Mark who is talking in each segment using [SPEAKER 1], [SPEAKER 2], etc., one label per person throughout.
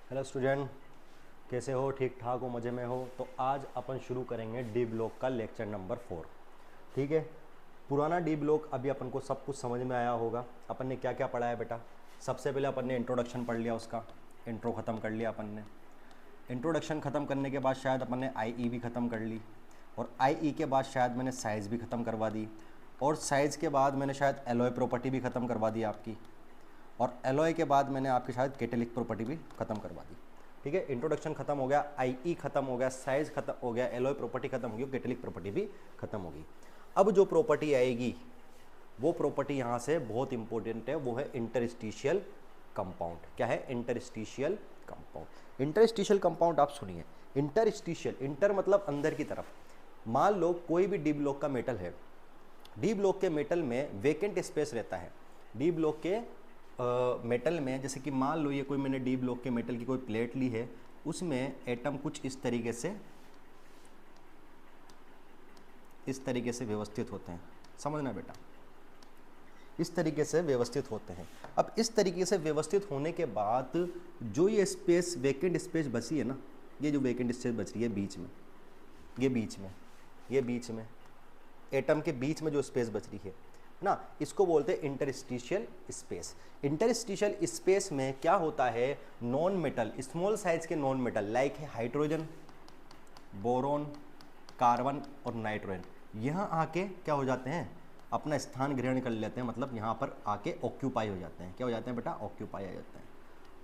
[SPEAKER 1] Hello student, कैसे हो? ठीक ठाक हो? मज़े में हो? तो आज अपन शुरू करेंगे डी ब्लॉक का लेक्चर नंबर 4। ठीक है। पुराना डी ब्लॉक अभी अपन को सब कुछ समझ में आया होगा। अपन ने क्या क्या पढ़ा है बेटा? सबसे पहले अपन ने इंट्रोडक्शन पढ़ लिया, उसका इंट्रो ख़त्म कर लिया अपन ने। इंट्रोडक्शन ख़त्म करने के बाद शायद अपन ने आई भी ख़त्म कर ली, और आई के बाद शायद मैंने साइज़ भी ख़त्म करवा दी, और साइज़ के बाद मैंने शायद एलॉय प्रॉपर्टी भी ख़त्म करवा दी आपकी, और एलॉय के बाद मैंने आपकी शायद कैटेलिक प्रॉपर्टी भी खत्म करवा दी। ठीक है, इंट्रोडक्शन खत्म हो गया, आई खत्म हो गया, साइज खत्म हो गया, एलॉय प्रॉपर्टी खत्म हो गई, कैटेलिक प्रॉपर्टी भी खत्म हो गई। अब जो प्रॉपर्टी आएगी वो प्रॉपर्टी यहाँ से बहुत इंपॉर्टेंट है, वो है इंटरस्टिशियल कंपाउंड। क्या है? Interstitial compound. इंटरस्टिशियल कंपाउंड आप सुनिए। इंटरस्टिशियल, इंटर मतलब अंदर की तरफ। मान लो कोई भी डी ब्लॉक का मेटल है, डी ब्लॉक के मेटल में वेकेंट स्पेस रहता है। डी ब्लॉक के मेटल में, जैसे कि मान लो ये कोई मैंने डी ब्लॉक के मेटल की कोई प्लेट ली है, उसमें एटम कुछ इस तरीके से व्यवस्थित होते हैं। समझना बेटा, इस तरीके से व्यवस्थित होते हैं। अब इस तरीके से व्यवस्थित होने के बाद जो ये स्पेस, वेकेंट स्पेस बची है ना, ये जो वेकेंट स्पेस बच रही है बीच में, ये बीच में एटम के बीच में जो स्पेस बच रही है ना, इसको बोलते हैं इंटरस्टिशियल स्पेस। इंटरस्टिशियल स्पेस में क्या होता है? नॉन मेटल, स्मॉल साइज के नॉन मेटल लाइक है हाइड्रोजन, बोरोन, कार्बन और नाइट्रोजन, यहाँ आके क्या हो जाते हैं? अपना स्थान ग्रहण कर लेते हैं। मतलब यहाँ पर आके ऑक्यूपाई हो जाते हैं। क्या हो जाते हैं बेटा? ऑक्यूपाई हो जाते हैं।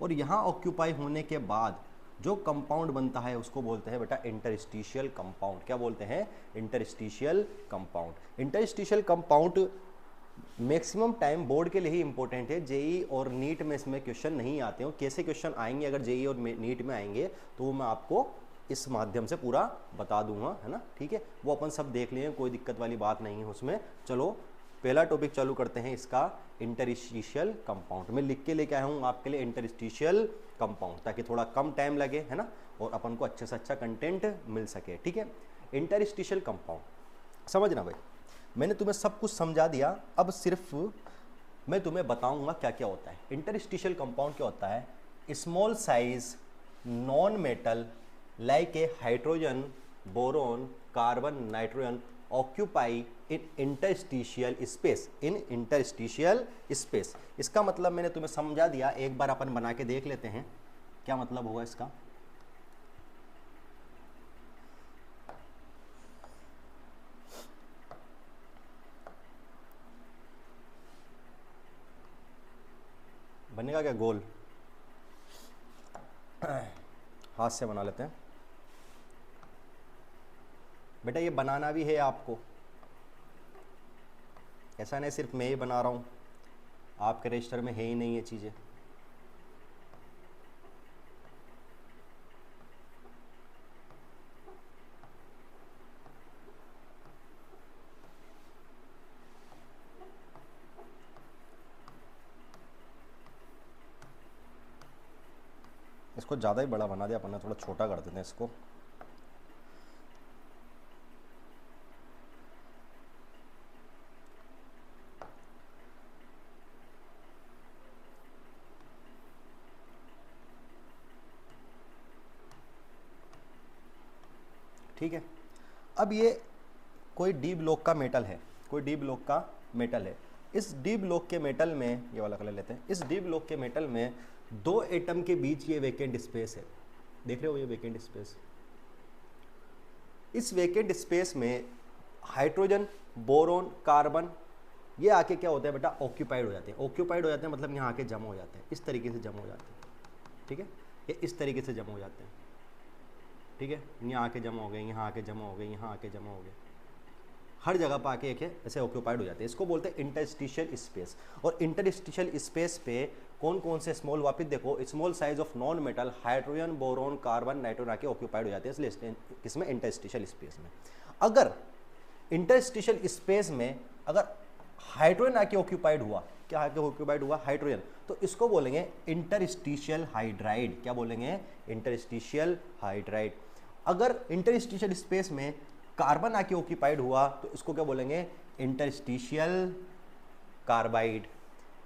[SPEAKER 1] और यहाँ ऑक्यूपाई होने के बाद जो कंपाउंड बनता है उसको बोलते हैं बेटा इंटरस्टिशियल कंपाउंड। क्या बोलते हैं? Interstitial compound. Interstitial compound maximum time board के लिए ही इंपॉर्टेंट है, जेई और नीट में इसमें क्वेश्चन नहीं आते हो। कैसे क्वेश्चन आएंगे अगर जेई और नीट में आएंगे तो वो मैं आपको इस माध्यम से पूरा बता दूंगा, है ना? ठीक है, वो अपन सब देख लिए, कोई दिक्कत वाली बात नहीं है उसमें। चलो पहला टॉपिक चालू करते हैं इसका, इंटरस्टिशियल कंपाउंड। मैं लिख के लेके आया हूँ आपके लिए इंटरस्टिशियल कंपाउंड, ताकि थोड़ा कम टाइम लगे, है ना, और अपन को अच्छे से अच्छा कंटेंट मिल सके। ठीक है, इंटरस्टिशियल कंपाउंड समझना भाई। मैंने तुम्हें सब कुछ समझा दिया, अब सिर्फ मैं तुम्हें बताऊंगा क्या क्या होता है। इंटरस्टिशियल कंपाउंड क्या होता है? Small size non metal like a hydrogen, boron, carbon, nitrogen occupy in interstitial space, in interstitial space. इसका मतलब मैंने तुम्हें समझा दिया, एक बार अपन बना के देख लेते हैं क्या मतलब होगा इसका। बनेगा क्या? गोल हाथ से बना लेते हैं बेटा। ये बनाना भी है आपको, ऐसा नहीं सिर्फ मैं ही बना रहा हूँ, आपके रजिस्टर में है ही नहीं ये चीज़ें। इसको ज़्यादा ही बड़ा बना दिया अपन ने, थोड़ा छोटा कर देते हैं इसको। ठीक है, अब ये कोई डी ब्लॉक का मेटल है, कोई डी ब्लॉक का मेटल है। इस डी ब्लॉक के मेटल में, ये वाला कलर लेते हैं, इस डी ब्लॉक के मेटल में दो एटम के बीच ये वेकेंट स्पेस है। देख रहे हो ये वेकेंट स्पेस? इस वेकेंट स्पेस में हाइड्रोजन, बोरोन, कार्बन ये आके क्या होता है बेटा? ऑक्यूपाइड हो जाते हैं। ऑक्यूपाइड हो जाते हैं मतलब यहाँ आके जमा हो जाते हैं, इस तरीके से जमा हो जाते हैं। ठीक है, ये इस तरीके से जमा हो जाते हैं। ठीक है, यहाँ आके जमा हो गए, यहाँ आके जमा हो गए, यहाँ आके जमा हो गए, हर जगह पर आके एक ऐसे ऑक्यूपाइड हो जाते हैं। इसको बोलते हैं इंटरस्टिशियल स्पेस। और इंटरस्टिशियल स्पेस पे कौन कौन से स्मॉल, वापिस देखो, small size of non metal hydrogen, boron, carbon, nitrogen आके ऑक्यूपाइड हो जाते हैं, इसलिए किसमें? इंटरस्टिशियल स्पेस में। अगर इंटरस्टिशियल स्पेस में अगर हाइड्रोजन आके ऑक्यूपाइड हुआ, क्या आके ऑक्यूपाइड हुआ? हाइड्रोजन, तो इसको बोलेंगे इंटरस्टिशियल हाइड्राइड। क्या बोलेंगे? Interstitial hydride. अगर इंटरस्टिशियल स्पेस में कार्बन आके ऑक्यूपाइड हुआ तो इसको क्या बोलेंगे? Interstitial carbide.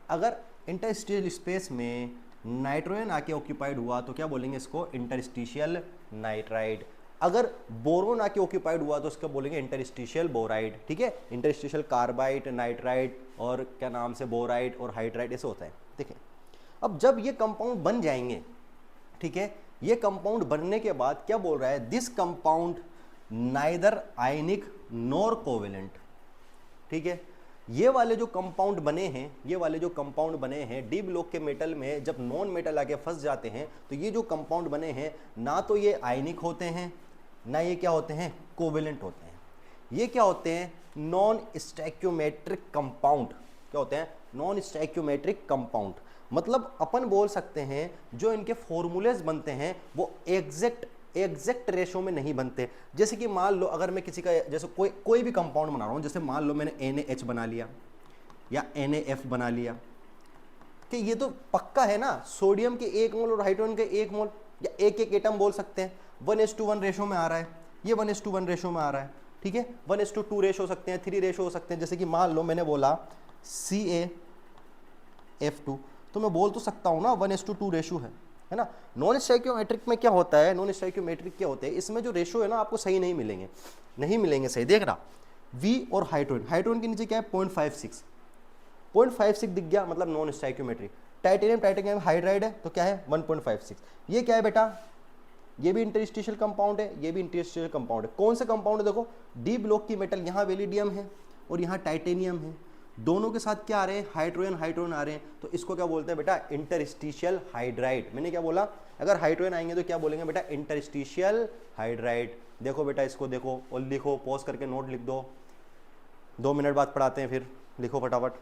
[SPEAKER 1] अगर इंटरस्टिशियल स्पेस में नाइट्रोजन आके ऑक्यूपाइड हुआ तो क्या बोलेंगे इसको, इंटरस्टिशियल नाइट्राइड। अगर बोरोन आके ऑक्यूपाइड हुआ तो उसका बोलेंगे इंटरस्टिशियल बोराइड। ठीक है, इंटरस्टिशियल कार्बाइड, नाइट्राइड और क्या नाम से बोराइड और हाइड्राइड ऐसे होता है। देखिए अब जब ये कंपाउंड बन जाएंगे, ठीक है, ये कंपाउंड बनने के बाद क्या बोल रहा है, this compound neither ionic nor covalent. ठीक है, ये वाले जो कंपाउंड बने हैं, ये वाले जो कंपाउंड बने हैं डी ब्लॉक के मेटल में जब नॉन मेटल आके फंस जाते हैं तो ये जो कंपाउंड बने हैं ना तो ये आयनिक होते हैं ना ये क्या होते हैं, कोवेलेंट होते हैं। ये क्या होते हैं, नॉन स्टैक्योमेट्रिक कंपाउंड। क्या होते हैं, नॉन स्टैक्योमेट्रिक कंपाउंड। मतलब अपन बोल सकते हैं जो इनके फॉर्मूलेज बनते हैं वो एग्जैक्ट रेशो में नहीं बनते। जैसे कि मान लो अगर मैं किसी का जैसे कोई भी कंपाउंड बना रहा हूँ, जैसे मान लो मैंने NaH बना लिया या NaF बना लिया, कि ये तो पक्का है ना, सोडियम के 1 मोल और हाइड्रोजन के 1 मोल या एक एटम बोल सकते हैं, 1:1 रेशो में आ रहा है, ये 1:1 रेशो में आ रहा है। ठीक है, 1:2 रेशो हो सकते हैं, 3 रेशो हो सकते हैं। जैसे कि मान लो मैंने बोला CaF2 तो मैं बोल तो सकता हूँ ना 1:2 रेशो है ना। नॉन स्टैइकियोमेट्रिक में क्या होता है, नॉन स्टैइकियोमेट्रिक क्या होते हैं, इसमें जो रेशो है ना आपको सही नहीं मिलेंगे सही। देख रहा V और हाइड्रोजन के नीचे क्या है 0.56 दिख गया, मतलब नॉन स्टैइकियोमेट्रिक। टाइटेनियम हाइड्राइड है तो क्या है 1.56। ये क्या है बेटा, ये भी इंटरस्टिशियल कंपाउंड है, ये भी इंटरस्टिशियल कंपाउंड है। कौन सा कंपाउंड है, देखो डी ब्लॉक की मेटल, यहाँ वेलिडियम है और यहाँ टाइटेनियम है, दोनों के साथ क्या आ रहे हैं, हाइड्रोजन आ रहे हैं, तो इसको क्या बोलते हैं बेटा, इंटरस्टिशियल हाइड्राइड। मैंने क्या बोला, अगर हाइड्रोजन आएंगे तो क्या बोलेंगे बेटा, इंटरस्टिशियल हाइड्राइड। देखो बेटा इसको देखो और लिखो, पॉज करके नोट लिख दो, 2 मिनट बाद पढ़ाते हैं, फिर लिखो फटाफट।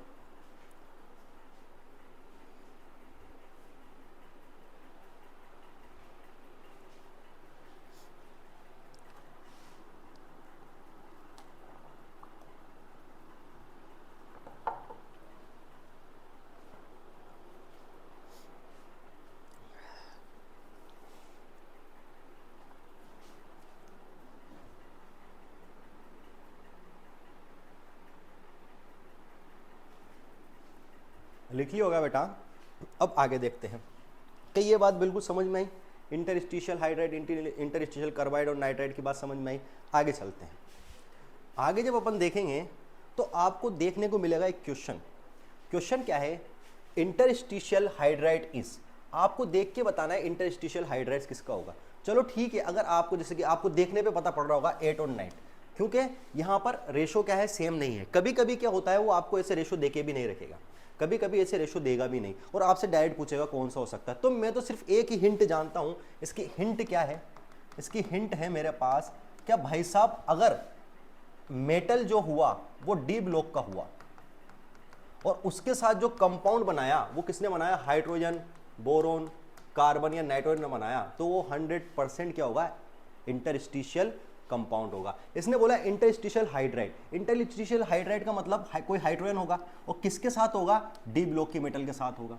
[SPEAKER 1] लिख लिया होगा बेटा। अब आगे देखते हैं कि ये बात बिल्कुल समझ में आई, इंटरस्टिशियल हाइड्राइड, इंटरस्टिशियल कार्बाइड और नाइट्राइड की बात समझ में आई। आगे चलते हैं। आगे जब अपन देखेंगे तो आपको देखने को मिलेगा एक क्वेश्चन क्या है, इंटरस्टिशियल हाइड्राइड इज। आपको देख के बताना है इंटरस्टिशियल हाइड्राइड किसका होगा। चलो ठीक है, अगर आपको जैसे कि आपको देखने पे पता पड़ रहा होगा 8 और 9, क्योंकि यहाँ पर रेशो क्या है, सेम नहीं है। कभी कभी क्या होता है वो आपको ऐसे रेशो देके भी नहीं रखेगा, कभी कभी ऐसे रेशो देगा भी नहीं और आपसे डायरेक्ट पूछेगा कौन सा हो सकता है। तो मैं तो सिर्फ एक ही हिंट जानता हूं। इसकी हिंट क्या है, इसकी हिंट है मेरे पास, क्या भाई साहब अगर मेटल जो हुआ वो डी ब्लॉक का हुआ और उसके साथ जो कंपाउंड बनाया वो किसने बनाया, हाइड्रोजन, बोरोन, कार्बन या नाइट्रोजन ने बनाया, तो वो 100% क्या होगा, इंटरस्टिशियल कंपाउंड होगा। इसने बोला इंटरस्टिशियल हाइड्राइड। इंटरस्टिशियल हाइड्राइड का मतलब कोई हाइड्रोजन होगा और किसके साथ होगा, डी ब्लॉक की मेटल के साथ होगा।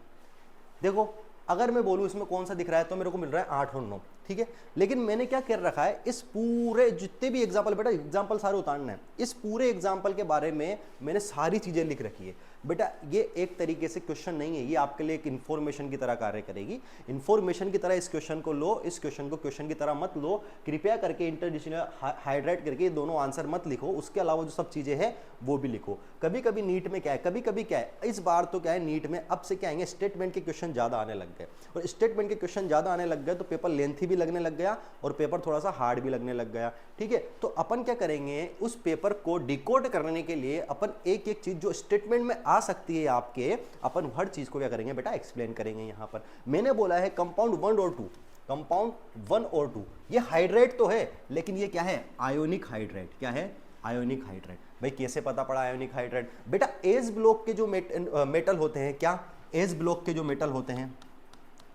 [SPEAKER 1] देखो अगर मैं बोलूं इसमें कौन सा दिख रहा है तो मेरे को मिल रहा है 8 और 9, ठीक है। लेकिन मैंने क्या कर रखा है, इस पूरे जितने भी एग्जाम्पल, बेटा एग्जाम्पल सारे उतारना है, इस पूरे एग्जाम्पल के बारे में मैंने सारी चीजें लिख रखी है। बेटा ये एक तरीके से क्वेश्चन नहीं है, ये आपके लिए एक इन्फॉर्मेशन की तरह कार्य करेगी। इन्फॉर्मेशन की तरह इस क्वेश्चन को लो, इस क्वेश्चन को क्वेश्चन की तरह मत लो। कृपया करके इंटरस्टिशियल हाइड्राइड करके दोनों आंसर मत लिखो, उसके अलावा जो सब चीजें हैं वो भी लिखो। कभी कभी नीट में क्या है, कभी कभी क्या है, इस बार तो क्या है नीट में अब से क्या आएंगे, स्टेटमेंट के क्वेश्चन ज्यादा आने लग गए, और स्टेटमेंट के क्वेश्चन ज्यादा आने लग गए तो पेपर लेंथी भी लगने लग गया और पेपर थोड़ा सा हार्ड भी लगने लग गया, ठीक है। तो अपन क्या करेंगे, उस पेपर को डिकोड करने के लिए अपन एक एक चीज जो स्टेटमेंट में आ सकती है आपके, अपन हर चीज को क्या करेंगे बेटा, एक्सप्लेन करेंगे। यहां पर मैंने बोला है कंपाउंड 1 और 2, कंपाउंड 1 और 2 ये हाइड्राइड तो है, लेकिन ये क्या है, आयोनिक हाइड्राइड। क्या है, आयोनिक हाइड्राइड। भाई कैसे पता पड़ा आयोनिक हाइड्राइड, बेटा एज ब्लॉक के जो मेटल होते हैं, क्या एज ब्लॉक के जो मेटल होते हैं,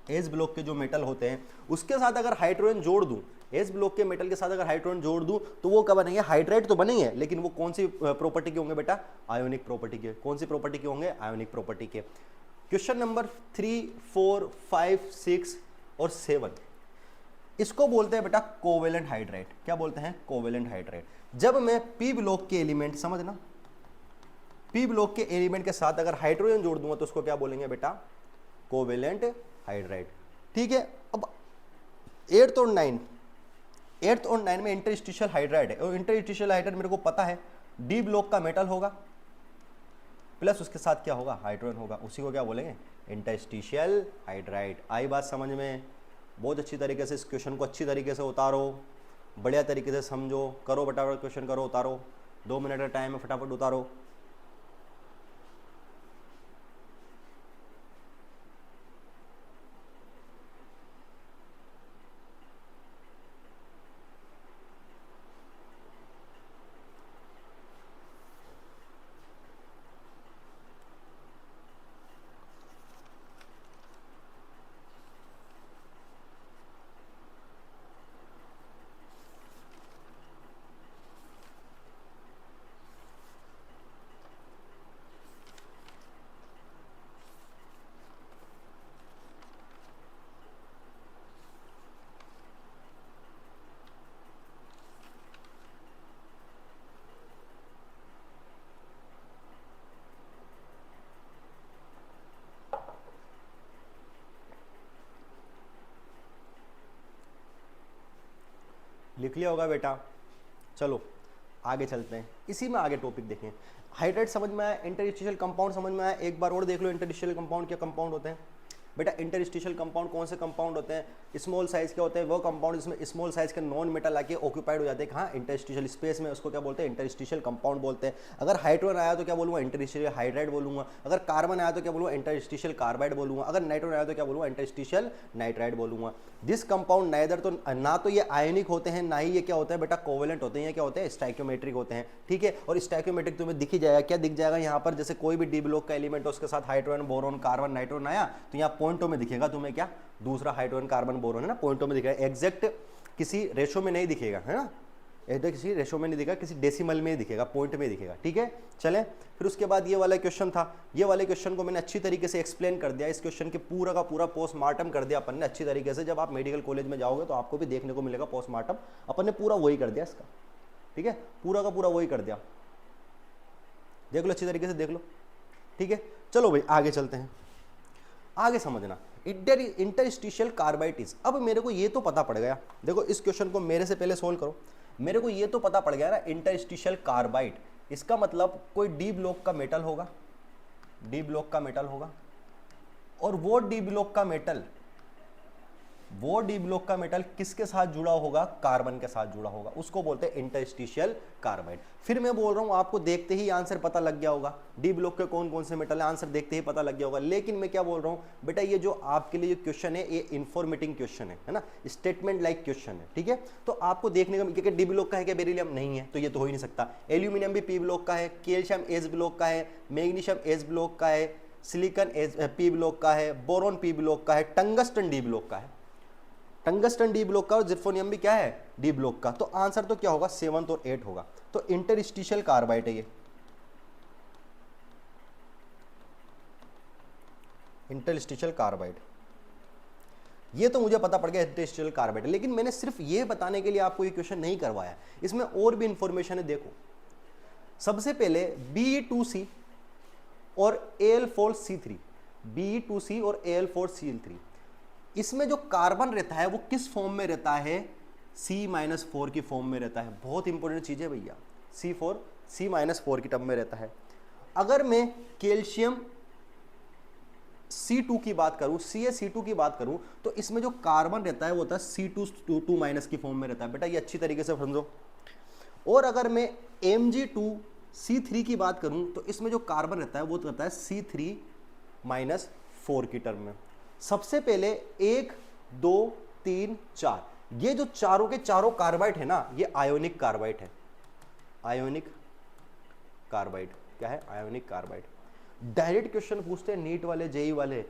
[SPEAKER 1] एज ब्लॉक के जो मेटल होते हैं उसके साथ अगर हाइड्रोजन जोड़ दूं, एज ब्लॉक के मेटल के साथ अगर हाइड्रोजन जोड़ दूं तो वो क्या बनेंगे, हाइड्राइड तो बनेंगे, लेकिन वो कौन सी प्रॉपर्टी के होंगे बेटा, आयोनिक प्रॉपर्टी के। कौन सी प्रॉपर्टी के होंगे, आयोनिक प्रॉपर्टी के। क्वेश्चन नंबर 3, 4, 5, 6 और 7 इसको बोलते हैं बेटा कोवेलेंट हाइड्राइड। क्या बोलते हैं, कोवेलेंट हाइड्राइड। जब मैं पी ब्लॉक के एलिमेंट, समझना, पी ब्लॉक के एलिमेंट के साथ अगर हाइड्रोजन जोड़ दूंगा तो उसको क्या बोलेंगे बेटा, कोवेलेंट हाइड्राइड। ठीक है, अब 8th और 9 में इंटरस्टिशियल हाइड्राइड है, और इंटरस्टिशियल हाइड्राइड मेरे को पता है डी ब्लॉक का मेटल होगा प्लस उसके साथ क्या होगा, हाइड्रोजन होगा, उसी को क्या बोलेंगे, इंटरस्टिशियल हाइड्राइड। आई बात समझ में? बहुत अच्छी तरीके से इस क्वेश्चन को अच्छी तरीके से उतारो, बढ़िया तरीके से समझो, करो फटाफट क्वेश्चन करो, उतारो, 2 मिनट का टाइम है, फटाफट उतारो। लिख लिया होगा बेटा। चलो आगे चलते हैं, इसी में आगे टॉपिक देखें। हाइड्राइड समझ में आया, इंटरस्टिशियल कंपाउंड समझ में आया, एक बार और देख लो इंटरस्टिशियल कंपाउंड क्या कंपाउंड होते हैं। बेटा इंटरस्टिशियल कंपाउंड कौन से कंपाउंड होते हैं, स्मॉल साइज के होते हैं वो कंपाउंड जिसमें स्मॉल साइज के नॉन मेटल आके ऑक्यूपाइड हो जाते हैं कहाँ, इंटरस्टिशियल स्पेस में, उसको क्या बोलते हैं, इंटरस्टिशियल कंपाउंड बोलते हैं। अगर हाइड्रोजन आया तो क्या बोलूँगा, इंटरस्टिशियल हाइड्राइड बोलूँगा। अगर कार्बन आया तो क्या बोलूँगा, इंटरस्टिशियल कार्बाइड बोलूँगा। अगर नाइट्रोजन आया तो क्या बोलूँगा, इंटरस्टिशियल नाइट्राइड बोलूँगा। दिस कंपाउंड नाइदर, तो ना तो ये आयनिक होते हैं, ना ही ये क्या होता है बेटा कोवेलेंट होते हैं, ये क्या होते हैं, स्टाइक्योमेट्रिक होते हैं। ठीक है, और स्टाइक्योमेट्रिक तुम्हें दिख ही जाएगा, क्या दिख जाएगा यहाँ पर, जैसे कोई भी डी ब्लॉक का एलिमेंट है उसके साथ हाइड्रोजन बोरोन कार्बन नाइट्रोजन आया तो यहाँ पॉइंटों में दिखेगा तुम्हें क्या, दूसरा हाइड्रोजन कार्बन बोरोन है ना, पॉइंटों में दिखेगा, एग्जैक्ट किसी रेशो में नहीं दिखेगा, है ना, एकदम किसी रेशो में नहीं दिखेगा, किसी डेसिमल में ही दिखेगा, पॉइंट में दिखेगा। ठीक है, चलें फिर उसके बाद ये वाला क्वेश्चन था, ये वाले क्वेश्चन को मैंने अच्छी तरीके से एक्सप्लेन कर दिया, इस क्वेश्चन के पूरा का पूरा पोस्टमार्टम कर दिया अपन ने अच्छी तरीके से। जब आप मेडिकल कॉलेज में जाओगे तो आपको भी देखने को मिलेगा पोस्टमार्टम, अपन ने पूरा वही कर दिया इसका। ठीक है, पूरा का पूरा वही कर दिया, देख लो अच्छी तरीके से देख लो। ठीक है, चलो भाई आगे चलते हैं, आगे समझना इंटरस्टिशियल कार्बाइटिस। अब मेरे को ये तो पता पड़ गया, देखो इस क्वेश्चन को मेरे से पहले सोल्व करो, मेरे को ये तो पता पड़ गया ना इंटरस्टिशियल कार्बाइड, इसका मतलब कोई डी ब्लॉक का मेटल होगा, डी ब्लॉक का मेटल होगा, और वो डी ब्लॉक का मेटल किसके साथ जुड़ा होगा, कार्बन के साथ जुड़ा होगा, उसको बोलते हैं इंटरस्टिशियल कार्बाइड। फिर मैं बोल रहा हूं आपको देखते ही आंसर पता लग गया होगा, डी ब्लॉक के कौन कौन से मेटल है, आंसर देखते ही पता लग गया होगा। लेकिन मैं क्या बोल रहा हूं बेटा, ये जो आपके लिए क्वेश्चन है ये इंफॉर्मेटिव क्वेश्चन है ना, स्टेटमेंट लाइक क्वेश्चन है। ठीक है, तो आपको देखने का, क्योंकि डी ब्लॉक का है क्या, बेरिलियम नहीं है तो ये तो हो ही नहीं सकता, एल्यूमिनियम भी पी ब्लॉक का है, कैल्शियम एस ब्लॉक का है, मैग्नीशियम एस ब्लॉक का है, सिलिकॉन पी ब्लॉक का है, बोरॉन पी ब्लॉक का है, टंगस्टन डी ब्लॉक का है, टंगस्टन डी ब्लॉक का, और जिर्फोनियम भी क्या है, डी ब्लॉक का। तो आंसर तो क्या होगा, 7th और 8 होगा। तो इंटरस्टिशियल कार्बाइड है ये, इंटरस्टिशियल कार्बाइड, ये तो मुझे पता पड़ गया इंटरस्टिशियल कार्बाइड। लेकिन मैंने सिर्फ ये बताने के लिए आपको ये क्वेश्चन नहीं करवाया, इसमें और भी इंफॉर्मेशन है। देखो सबसे पहले Be2C और Al4C3, Be2C और Al4Cl3, इसमें जो कार्बन रहता है वो किस फॉर्म में रहता है, C-4 की फॉर्म में रहता है। बहुत इंपॉर्टेंट चीज है भैया, C-4 की टर्म में रहता है। अगर मैं कैल्शियम C2 की बात करूं, CaC2 की बात करूं, तो इसमें जो कार्बन रहता है वो होता है C2 की फॉर्म में रहता है। बेटा ये अच्छी तरीके से समझो। और अगर मैं Mg2C3 की बात करूं तो इसमें जो कार्बन रहता है वो रहता है C3-4 की टर्म में। सबसे पहले 1 2 3 4, ये जो चारों के चारों कार्बाइड है ना, ये आयोनिक कार्बाइड है। आयोनिक कार्बाइड क्या है, आयोनिक कार्बाइड। डायरेक्ट क्वेश्चन पूछते हैं नीट वाले, जेई वाले,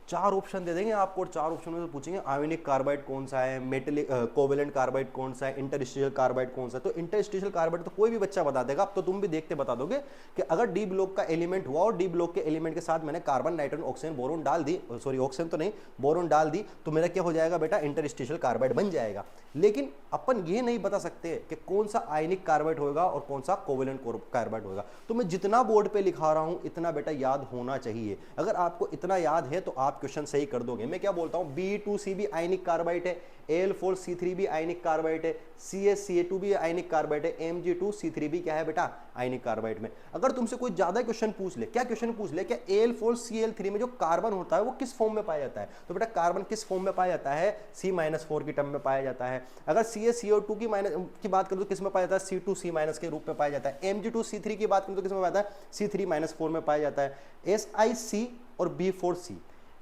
[SPEAKER 1] 4 ऑप्शन दे देंगे आपको और 4 ऑप्शन में से पूछेंगे आयोनिक कार्बाइड कौन सा है, मेटलिक कोवेलेंट कार्बाइड कौन सा है, इंटरस्टिशियल कार्बाइड कौन सा है। तो इंटरस्टिशियल कार्बाइड तो कोई भी बच्चा बता देगा। अब तो तुम भी देखते बता दोगे कि अगर डी ब्लॉक का एलिमेंट हुआ और डी ब्लॉक के एलिमेंट के साथ मैंने कार्बन नाइट्रोजन ऑक्सीजन बोरोन डाल दी, सॉरी ऑक्सीजन तो नहीं बोरोन डाल दी, तो मेरा क्या हो जाएगा बेटा, इंटरस्टिशियल कार्बाइड बन जाएगा। लेकिन अपन ये नहीं बता सकते कि कौन सा आयनिक कार्बाइड होगा और कौन सा कोवेलेंट कार्बाइड होगा। तो मैं जितना बोर्ड पे लिखा रहा हूं इतना बेटा याद होना चाहिए। अगर आपको इतना याद है तो आप आप क्वेश्चन सही कर दोगे। मैं क्या बोलता हूँ, B2C भी आयनिक कार्बाइड है, Al4C3 भी आयनिक कार्बाइड है, CaCa2 भी आयनिक कार्बाइड है, Mg2C3 भी क्या है बेटा आयनिक कार्बाइड में। अगर तुमसे कोई ज्यादा क्वेश्चन पूछ ले, क्या क्वेश्चन पूछ ले, क्या Al4Cl3 में जो कार्बन होता है वो किस फॉर्म में पाया जाता है, तो बेटा कार्बन किस फॉर्म में पाया जाता है, C-4 की टर्म में पाया जाता है। अगर CaCO2 की बात करूं तो किस में पाया जाता है, C2C- के रूप में पाया जाता है। Mg2C3 की बात करूं तो किस में पाया जाता है, C3-4 में पाया जाता है। SiC और B4C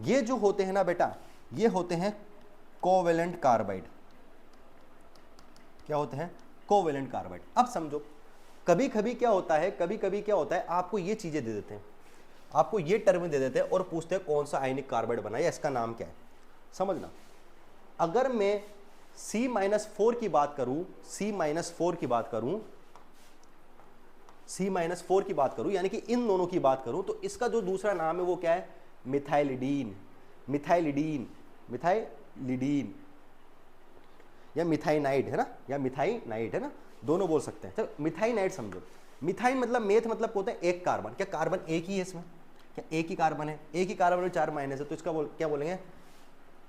[SPEAKER 1] ये जो होते हैं ना बेटा, ये होते हैं कोवेलेंट कार्बाइड। क्या होते हैं, कोवेलेंट कार्बाइड। अब समझो, कभी कभी क्या होता है, कभी कभी क्या होता है, आपको ये चीजें दे देते हैं, आपको ये टर्म दे देते हैं और पूछते हैं कौन सा आयनिक कार्बाइड बना या इसका नाम क्या है। समझना, अगर मैं C-4 की बात करूं, C-4 की बात करूं, C-4 की बात करूं, यानी कि इन दोनों की बात करूं, तो इसका जो दूसरा नाम है वो क्या है, मिथाइलिडीन। मिथाइलिडीन, मिथाइलिडीन या मिथाइनाइड है ना, या मिथाइनाइड है ना, दोनों बोल सकते हैं। चलो मिथाइनाइड समझो, मिथाइन मतलब मेथ मतलब होता है एक कार्बन। क्या कार्बन एक ही है इसमें, क्या एक ही कार्बन है, एक ही कार्बन में 4 माइनस है, तो इसका क्या बोलेंगे,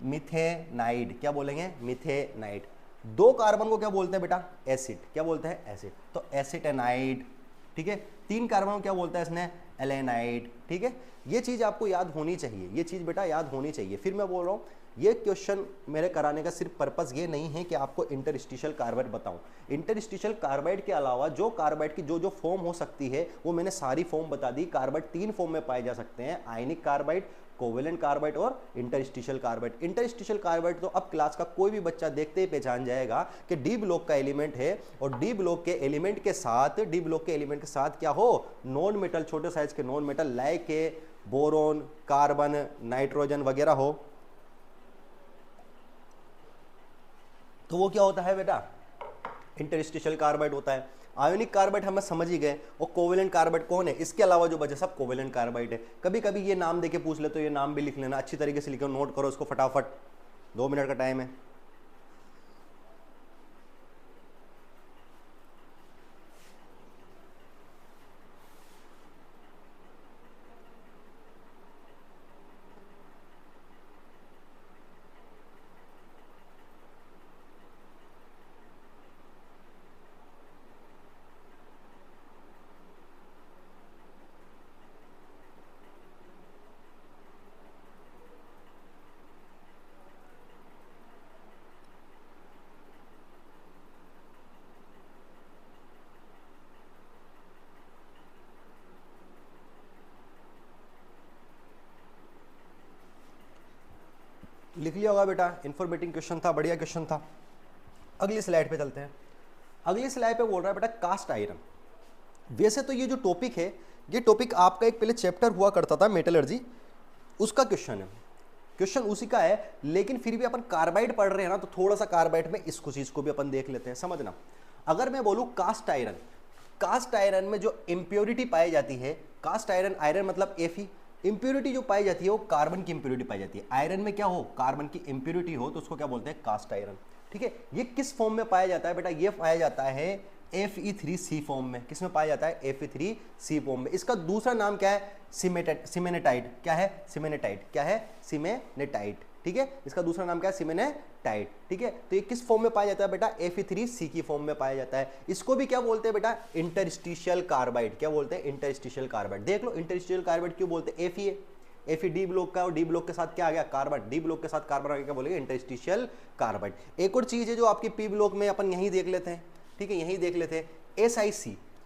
[SPEAKER 1] मिथेनाइड। क्या बोलेंगे, मिथेनाइड। 2 कार्बन को क्या बोलते हैं बेटा, एसिड। क्या बोलते हैं, एसिड, तो एसिटेनाइड। ठीक है, 3 कार्बन को क्या बोलता है इसने, एलेनाइड। ठीक है, ये चीज आपको याद होनी चाहिए, ये चीज बेटा याद होनी चाहिए। फिर मैं बोल रहा हूँ, ये क्वेश्चन मेरे कराने का सिर्फ पर्पस ये नहीं है कि आपको इंटरस्टिशियल कार्बाइड बताऊं। इंटरस्टिशियल कार्बाइड के अलावा जो कार्बाइड की जो जो फॉर्म हो सकती है वो मैंने सारी फॉर्म बता दी। कार्बाइड 3 फॉर्म में पाए जा सकते हैं, आयनिक कार्बाइड, कोवेलेंट कार्बाइड और इंटरस्टिशियल कार्बाइड। इंटरस्टिशियल कार्बाइड तो अब क्लास का कोई भी बच्चा देखते ही पहचान जाएगा कि डी ब्लॉक का एलिमेंट है, और डी ब्लॉक के एलिमेंट के साथ, डी ब्लॉक के एलिमेंट के साथ क्या हो, नॉन मेटल, छोटे साइज के नॉन मेटल लाइक के बोरोन, कार्बन, नाइट्रोजन वगैरह हो, तो वो क्या होता है बेटा, इंटरस्टिशियल कार्बाइड होता है। आयोनिक कार्बाइड हम समझ ही गए, और कोवेलेंट कार्बाइड कौन है, इसके अलावा जो बचे सब कोवेलेंट कार्बाइड है। कभी कभी ये नाम देके पूछ ले तो ये नाम भी लिख लेना, अच्छी तरीके से लिखो, नोट करो इसको फटाफट, 2 मिनट का टाइम है। लिख लिया होगा बेटा, इन्फॉर्मेटिव क्वेश्चन था, बढ़िया क्वेश्चन था। अगली स्लाइड पे चलते हैं। अगली स्लाइड पे बोल रहा है बेटा कास्ट आयरन। वैसे तो ये जो टॉपिक है, ये टॉपिक आपका एक पहले चैप्टर हुआ करता था मेटलर्जी, उसका क्वेश्चन है, क्वेश्चन उसी का है, लेकिन फिर भी अपन कार्बाइड पढ़ रहे हैं ना, तो थोड़ा सा कार्बाइड में इसको चीज को भी अपन देख लेते हैं। समझना, अगर मैं बोलूं कास्ट आयरन, कास्ट आयरन में जो इंप्योरिटी पाई जाती है, कास्ट आयरन, आयरन मतलब Fe, इंप्योरिटी जो पाई जाती है वो कार्बन की इंप्योरिटी पाई जाती है। आयरन में क्या हो, कार्बन की इंप्योरिटी हो, तो उसको क्या बोलते हैं, कास्ट आयरन। ठीक है, ये किस फॉर्म में पाया जाता है बेटा, ये पाया जाता है Fe3C फॉर्म में। किस में पाया जाता है, Fe3C फॉर्म में। इसका दूसरा नाम क्या है, सिमेनेटाइड। क्या है, सिमेनेटाइड। क्या है, सिमेनेटाइड। ठीक है, इसका दूसरा नाम क्या है, सिमेनेटाइड। ठीक है, तो ये किस फॉर्म में पाया जाता है बेटा, Fe3C की फॉर्म में पाया जाता है। इसको भी क्या बोलते हैं बेटा, इंटरस्टिशियल कार्बाइड। क्या बोलते हैं, इंटरस्टिशियल कार्बाइड। देख लो इंटरस्टिशियल कार्बाइड क्यों बोलते हैं, Fe डी ब्लॉक का, और डी ब्लॉक के साथ क्या आ गया, कार्बन, डी ब्लॉक के साथ कार्बन आ गया, क्या बोलेंगे, इंटरस्टिशियल कार्बाइड। एक और चीज है जो आपकी पी ब्लॉक में अपन यही देख लेते हैं। ठीक है, यही देख लेते हैं,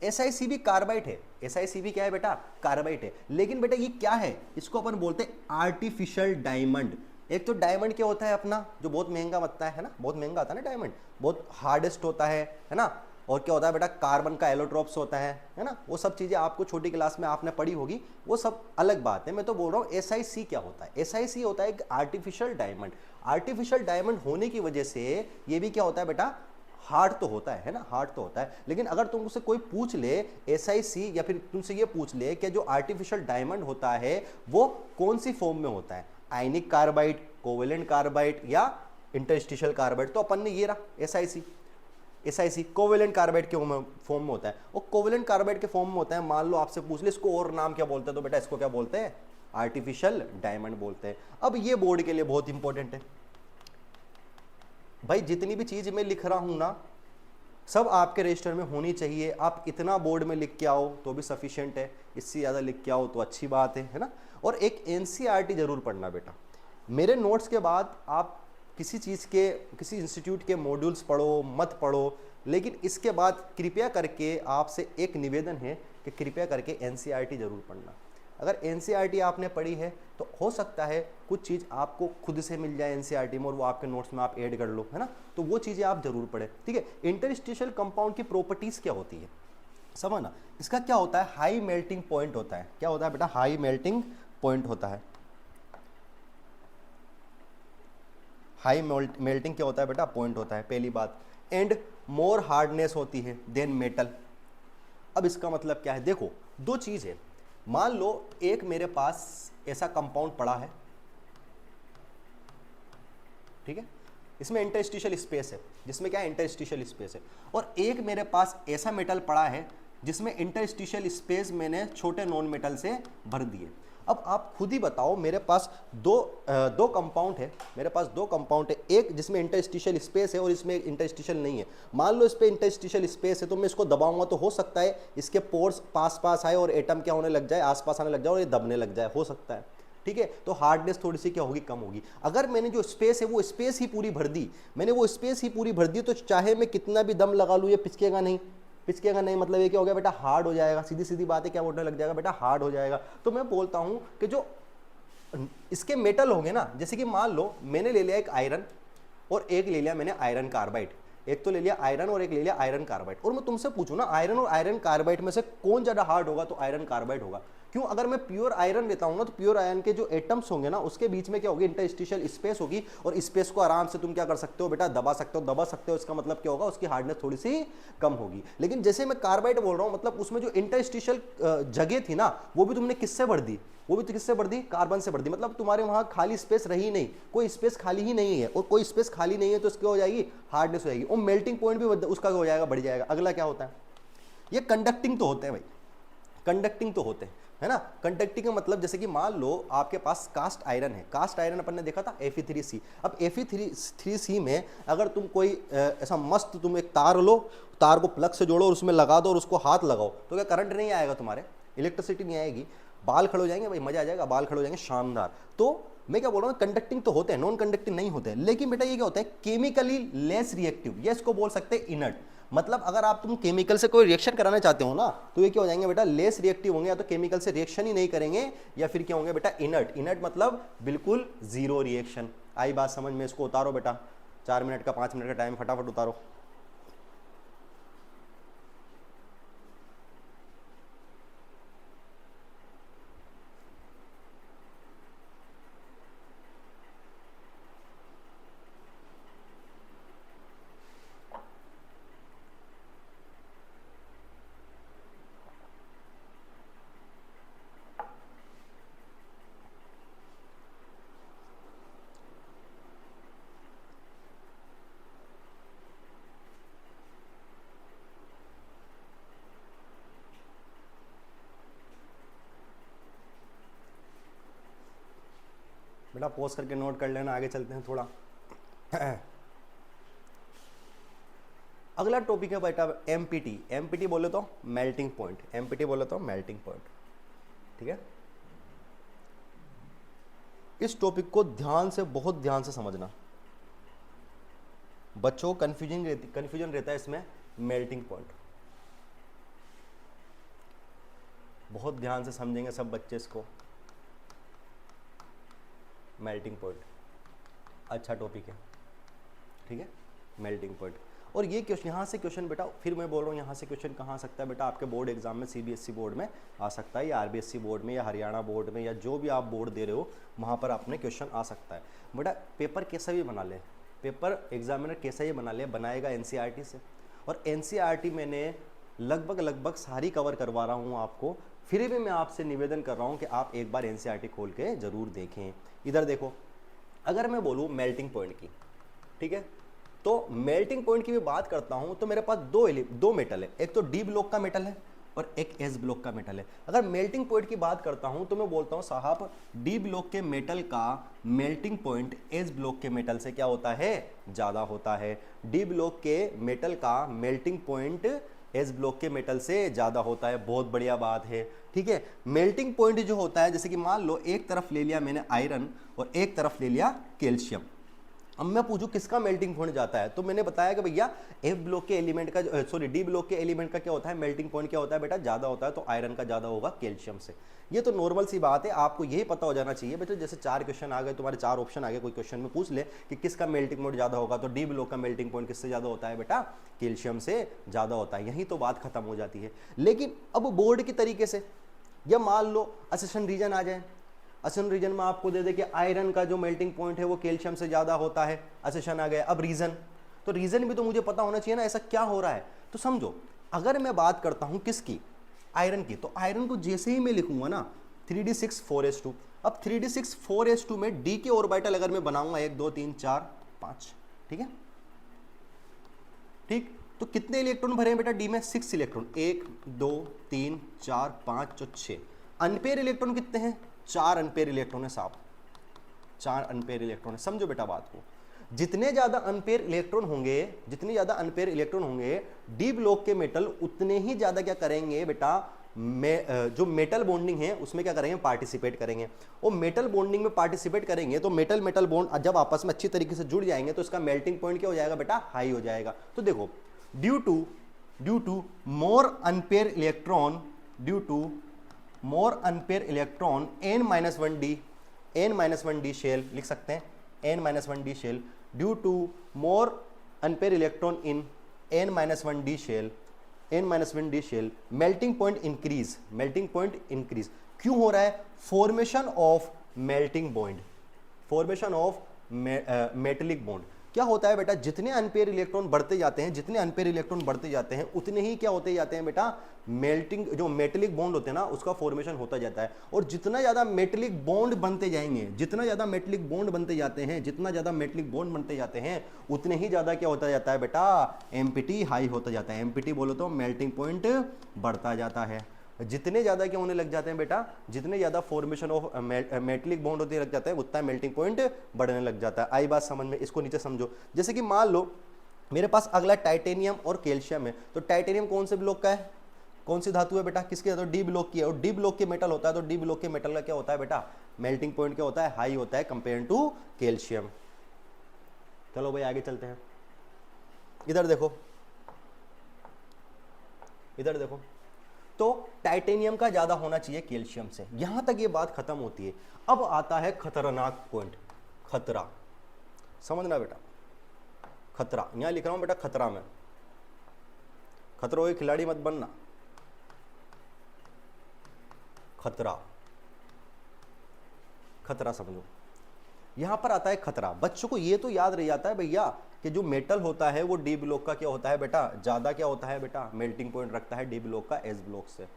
[SPEAKER 1] SiC भी कार्बाइड है। SiC भी क्या है बेटा, कार्बाइड है। लेकिन बेटा ये क्या है, इसको अपन बोलते हैं आर्टिफिशियल डायमंड। एक तो डायमंड क्या होता है अपना, जो बहुत महंगा बनता है ना, बहुत महंगा आता है ना डायमंड, बहुत हार्डेस्ट होता है ना। और क्या होता है बेटा, कार्बन का एलोट्रोप्स होता है ना। वो सब चीजें आपको छोटी क्लास में आपने पढ़ी होगी, वो सब अलग बात है। मैं तो बोल रहा हूँ SiC क्या होता है, SiC होता है एक आर्टिफिशियल डायमंड। आर्टिफिशियल डायमंड होने की वजह से ये भी क्या होता है बेटा, हार्ड तो होता है ना, हार्ड तो होता है। लेकिन अगर तुमसे कोई पूछ ले SiC, या फिर तुमसे ये पूछ ले कि जो आर्टिफिशियल डायमंड होता है वो कौन सी फॉर्म में होता है, आयनिक कार्बाइड, कोवेलेंट कार्बाइड या इंटरस्टिशियल कार्बाइड, तो अपन ने ये रहा SiC कोवेलेंट कार्बाइड के फॉर्म में होता है। और कोवेलेंट कार्बाइड के फॉर्म में होता है, मान लो आपसे पूछ ले इसको और नाम क्या बोलते हैं, तो बेटा इसको क्या बोलते हैं, आर्टिफिशियल डायमंड बोलते हैं। अब ये बोर्ड के लिए बहुत इंपॉर्टेंट है भाई, जितनी भी चीज मैं लिख रहा हूं ना सब आपके रजिस्टर में होनी चाहिए। आप इतना बोर्ड में लिख के आओ तो भी सफिशिएंट है, इससे ज़्यादा लिख के आओ तो अच्छी बात है ना। और एक एनसीईआरटी जरूर पढ़ना बेटा। मेरे नोट्स के बाद आप किसी चीज़ के, किसी इंस्टीट्यूट के मॉड्यूल्स पढ़ो मत पढ़ो, लेकिन इसके बाद कृपया करके आपसे एक निवेदन है कि कृपया करके एनसीईआरटी जरूर पढ़ना। अगर एनसीईआरटी आपने पढ़ी है तो हो सकता है कुछ चीज़ आपको खुद से मिल जाए एनसीईआरटी में और वो आपके नोट्स में आप ऐड कर लो, है ना। तो वो चीज़ें आप जरूर पढ़ें, ठीक है। इंटरस्टिशियल कंपाउंड की प्रॉपर्टीज़ क्या होती है समझना। इसका क्या होता है, हाई मेल्टिंग पॉइंट होता है। क्या होता है बेटा, हाई मेल्टिंग पॉइंट होता है। हाई मेल्टिंग क्या होता है बेटा, पॉइंट होता है, पहली बात। एंड मोर हार्डनेस होती है देन मेटल। अब इसका मतलब क्या है, देखो दो चीज़ है। मान लो एक मेरे पास ऐसा कंपाउंड पड़ा है, ठीक है, इसमें इंटरस्टिशियल स्पेस है, जिसमें क्या है इंटरस्टिशियल स्पेस है। और एक मेरे पास ऐसा मेटल पड़ा है जिसमें इंटरस्टिशियल स्पेस मैंने छोटे नॉन मेटल से भर दिए। अब आप खुद ही बताओ, मेरे पास दो कंपाउंड है, मेरे पास दो कंपाउंड है, एक जिसमें इंटरस्टिशियल स्पेस है और इसमें इंटरस्टिशियल नहीं है। मान लो इस पे इंटरस्टिशियल स्पेस है तो मैं इसको दबाऊंगा तो हो सकता है इसके पोर्स पास पास आए और एटम क्या होने लग जाए, आसपास आने लग जाए और ये दबने लग जाए, हो सकता है, ठीक है। तो हार्डनेस थोड़ी सी क्या होगी, कम होगी। अगर मैंने जो स्पेस है वो स्पेस ही पूरी भर दी, मैंने वो स्पेस ही पूरी भर दी, तो चाहे मैं कितना भी दम लगा लूँ ये पिचकेगा नहीं। पिचकेगा नहीं मतलब ये क्या हो गया बेटा, हार्ड हो जाएगा। सीधी सीधी बात है, क्या बोलने लग जाएगा बेटा, हार्ड हो जाएगा। तो मैं बोलता हूं कि जो इसके मेटल होंगे ना, जैसे कि मान लो मैंने ले लिया एक आयरन और एक ले लिया मैंने आयरन कार्बाइड, एक तो ले लिया आयरन और एक ले लिया आयरन कार्बाइड, और मैं तुमसे पूछूं ना आयरन और आयरन कार्बाइड में से कौन ज्यादा हार्ड होगा, तो आयरन कार्बाइड होगा। क्यों, अगर मैं प्योर आयरन लेता हूं ना तो प्योर आयरन के जो एटम्स होंगे ना उसके बीच में क्या होगी, इंटरस्टिशियल स्पेस होगी, और स्पेस को आराम से तुम क्या कर सकते हो बेटा, दबा सकते हो। इसका मतलब क्या होगा, उसकी हार्डनेस थोड़ी सी कम होगी। लेकिन जैसे मैं कार्बाइड बोल रहा हूं, मतलब उसमें जो इंटरस्टिशियल जगह थी ना वो भी तुमने किससे भर दी, वो भी तो किससे भर दी, कार्बन से भर दी। मतलब तुम्हारे वहां खाली स्पेस रही नहीं, कोई स्पेस खाली ही नहीं है, और कोई स्पेस खाली नहीं है तो इसकी हो जाएगी हार्डनेस हो जाएगी, और मेल्टिंग पॉइंट भी उसका हो जाएगा, बढ़ जाएगा। अगला क्या होता है, ये कंडक्टिंग तो होते हैं भाई, कंडक्टिंग तो होते हैं, है ना। कंडक्टिंग का मतलब जैसे कि मान लो आपके पास कास्ट आयरन है, कास्ट आयरन अपन ने देखा था Fe3C। अब Fe3C में अगर तुम कोई ऐसा मस्त तुम एक तार लो, तार को प्लग से जोड़ो और उसमें लगा दो और उसको हाथ लगाओ, तो क्या करंट नहीं आएगा तुम्हारे, इलेक्ट्रिसिटी नहीं आएगी, बाल खड़े हो जाएंगे भाई, मजा आ जाएगा, बाल खड़े हो जाएंगे, शानदार। तो मैं क्या बोल रहा हूँ, कंडक्टिंग तो होते हैं, नॉन कंडक्टिंग नहीं होते हैं। लेकिन बेटा ये क्या होता है, केमिकली लेस रिएक्टिव, ये इसको बोल सकते हैं इनर्ट। मतलब अगर आप तुम केमिकल से कोई रिएक्शन कराना चाहते हो ना तो ये क्या हो जाएंगे बेटा, लेस रिएक्टिव होंगे, या तो केमिकल से रिएक्शन ही नहीं करेंगे, या फिर क्या होंगे बेटा, इनर्ट। इनर्ट मतलब बिल्कुल जीरो रिएक्शन। आई बात समझ में, इसको उतारो बेटा, 4 मिनट का 5 मिनट का टाइम, फटाफट उतारो। बेटा पॉज करके नोट कर लेना, आगे चलते हैं थोड़ा। अगला टॉपिक है बेटा एमपीटी। एमपीटी बोले तो मेल्टिंग पॉइंट, एमपीटी बोले तो मेल्टिंग पॉइंट, ठीक है। इस टॉपिक को ध्यान से, बहुत ध्यान से समझना, बच्चों को कंफ्यूजन रहता है इसमें। मेल्टिंग पॉइंट बहुत ध्यान से समझेंगे सब बच्चे इसको। मेल्टिंग पॉइंट अच्छा टॉपिक है, ठीक है, मेल्टिंग पॉइंट। और ये क्वेश्चन, यहाँ से क्वेश्चन बेटा, फिर मैं बोल रहा हूँ यहाँ से क्वेश्चन कहाँ आ सकता है बेटा, आपके बोर्ड एग्जाम में सीबीएसई बोर्ड में आ सकता है, या आरबीएसई बोर्ड में, या हरियाणा बोर्ड में, या जो भी आप बोर्ड दे रहे हो वहाँ पर आपने क्वेश्चन आ सकता है बेटा। पेपर कैसा भी बना ले, पेपर एग्जामिनर कैसा ही बना ले, बनाएगा एनसीईआरटी से। और एनसीईआरटी मैंने लगभग सारी कवर करवा रहा हूँ आपको। फिर भी मैं आपसे निवेदन कर रहा हूँ कि आप एक बार एनसीईआरटी खोल के ज़रूर देखें। इधर देखो, अगर मैं बोलूँ मेल्टिंग पॉइंट की, ठीक है, तो मेल्टिंग पॉइंट की भी बात करता हूँ तो मेरे पास दो मेटल है, एक तो डी ब्लॉक का मेटल है और एक एस ब्लॉक का मेटल है। अगर मेल्टिंग पॉइंट की बात करता हूं तो मैं बोलता हूं साहब डी ब्लॉक के मेटल का मेल्टिंग पॉइंट एस ब्लॉक के मेटल से क्या होता है, ज्यादा होता है। डी ब्लॉक के मेटल का मेल्टिंग पॉइंट एस ब्लॉक के मेटल से ज्यादा होता है। बहुत बढ़िया बात है, ठीक है। मेल्टिंग पॉइंट जो होता है, जैसे कि मान लो एक तरफ ले लिया मैंने आयरन और एक तरफ ले लिया कैल्शियम। अब मैं पूछूं किसका मेल्टिंग पॉइंट जाता है, तो मैंने बताया कि भैया एफ ब्लॉक के एलिमेंट का, सॉरी डी ब्लॉक के एलिमेंट का क्या होता है, मेल्टिंग पॉइंट क्या होता है बेटा, ज्यादा होता है। तो आयरन का ज्यादा होगा कैल्शियम से। ये तो नॉर्मल सी बात है, आपको यही पता हो जाना चाहिए बेटा। जैसे 4 क्वेश्चन आ गए, तुम्हारे 4 ऑप्शन आ गए, कोई क्वेश्चन में पूछ ले कि किसका मेल्टिंग पॉइंट ज्यादा होगा, तो डी ब्लॉक का मेल्टिंग पॉइंट किससे ज्यादा होता है बेटा, कैल्शियम से ज्यादा होता है। यही तो बात खत्म हो जाती है। लेकिन अब बोर्ड के तरीके से, या मान लो असेशन रीजन आ जाए, असेशन रीजन में आपको दे दे कि आयरन का जो मेल्टिंग पॉइंट है वो कैल्शियम से ज्यादा होता है, असेशन आ गया। अब रीजन, तो रीजन भी तो मुझे पता होना चाहिए ना, ऐसा क्या हो रहा है। तो समझो अगर मैं बात करता हूं किसकी, आयरन की, तो आयरन को जैसे ही मैं लिखूंगा ना 3d6 4s2, अब 3d6 4s2 में डी के ऑर्बिटल अगर मैं बनाऊंगा 1 2 3 4 5, ठीक है, ठीक। तो कितने इलेक्ट्रॉन भरे हैं बेटा डी में, 6 इलेक्ट्रॉन, 1 2 3 4 5 और 6। अनपेयर इलेक्ट्रॉन कितने हैं, 4 अनपेयर इलेक्ट्रॉन है साहब, 4 अनपेयर इलेक्ट्रॉन है। समझो बेटा बात को, जितने ज्यादा अनपेयर इलेक्ट्रॉन होंगे, जितने ज्यादा अनपेयर इलेक्ट्रॉन होंगे, डी ब्लॉक के मेटल उतने ही ज्यादा क्या करेंगे बेटा, जो मेटल बॉन्डिंग है उसमें क्या करेंगे, पार्टिसिपेट करेंगे। और मेटल बॉन्डिंग में पार्टिसिपेट करेंगे तो मेटल मेटल बॉन्ड जब आपस में अच्छी तरीके से जुड़ जाएंगे तो इसका मेल्टिंग पॉइंट क्या हो जाएगा बेटा, हाई हो जाएगा। तो देखो due to more unpaired electron, due to more unpaired electron n-1d shell लिख सकते हैं, n-1d shell, due to more unpaired electron in n-1d shell, melting point increase. क्यों हो रहा है, formation of melting bond, formation of metallic bond. क्या होता है बेटा, जितने अनपेयर इलेक्ट्रॉन बढ़ते जाते हैं, जितने अनपेयर इलेक्ट्रॉन बढ़ते जाते हैं उतने ही क्या होते जाते हैं बेटा, मेल्टिंग जो मेटेलिक बॉन्ड होते हैं ना उसका फॉर्मेशन होता जाता है। और जितना ज्यादा मेटेलिक बॉन्ड बनते जाएंगे, जितना ज्यादा मेटेलिक बॉन्ड बनते जाते हैं, जितना ज्यादा मेटेलिक बॉन्ड बनते जाते हैं उतने ही ज्यादा क्या होता जाता है बेटा, एमपीटी हाई होता जाता है। एमपीटी बोलो तो मेल्टिंग पॉइंट बढ़ता जाता है। जितने ज्यादा क्या होने लग जाते हैं बेटा, जितने ज्यादा फॉर्मेशन ऑफ मेटेलिक बॉन्ड होते लग जाता है उतना मेल्टिंग पॉइंट बढ़ने लग जाता है। आई बात समझ में, इसको नीचे समझो। जैसे कि मान लो मेरे पास अगला टाइटेनियम और कैल्शियम है, तो टाइटेनियम कौन से ब्लॉक का है, कौन सी धातु है बेटा, किसके, तो डी ब्लॉक की है। और डी ब्लॉक के मेटल होता है तो डी ब्लॉक के मेटल का क्या होता है बेटा, मेल्टिंग पॉइंट क्या होता है, हाई होता है कंपेयर टू कैल्शियम। चलो भाई आगे चलते हैं। इधर देखो, इधर देखो, तो टाइटेनियम का ज्यादा होना चाहिए कैल्शियम से। यहां तक ये बात खत्म होती है। अब आता है खतरनाक पॉइंट, खतरा। समझना बेटा, खतरा यहां लिख रहा हूं बेटा, खतरा में, खतरों के खिलाड़ी मत बनना, खतरा, खतरा समझो। यहां पर आता है खतरा। बच्चों को ये तो याद रह जाता है भैया कि जो मेटल होता है वो डी ब्लॉक का क्या होता है बेटा, ज्यादा क्या होता है बेटा, मेल्टिंग पॉइंट रखता है डी ब्लॉक का एस ब्लॉक से।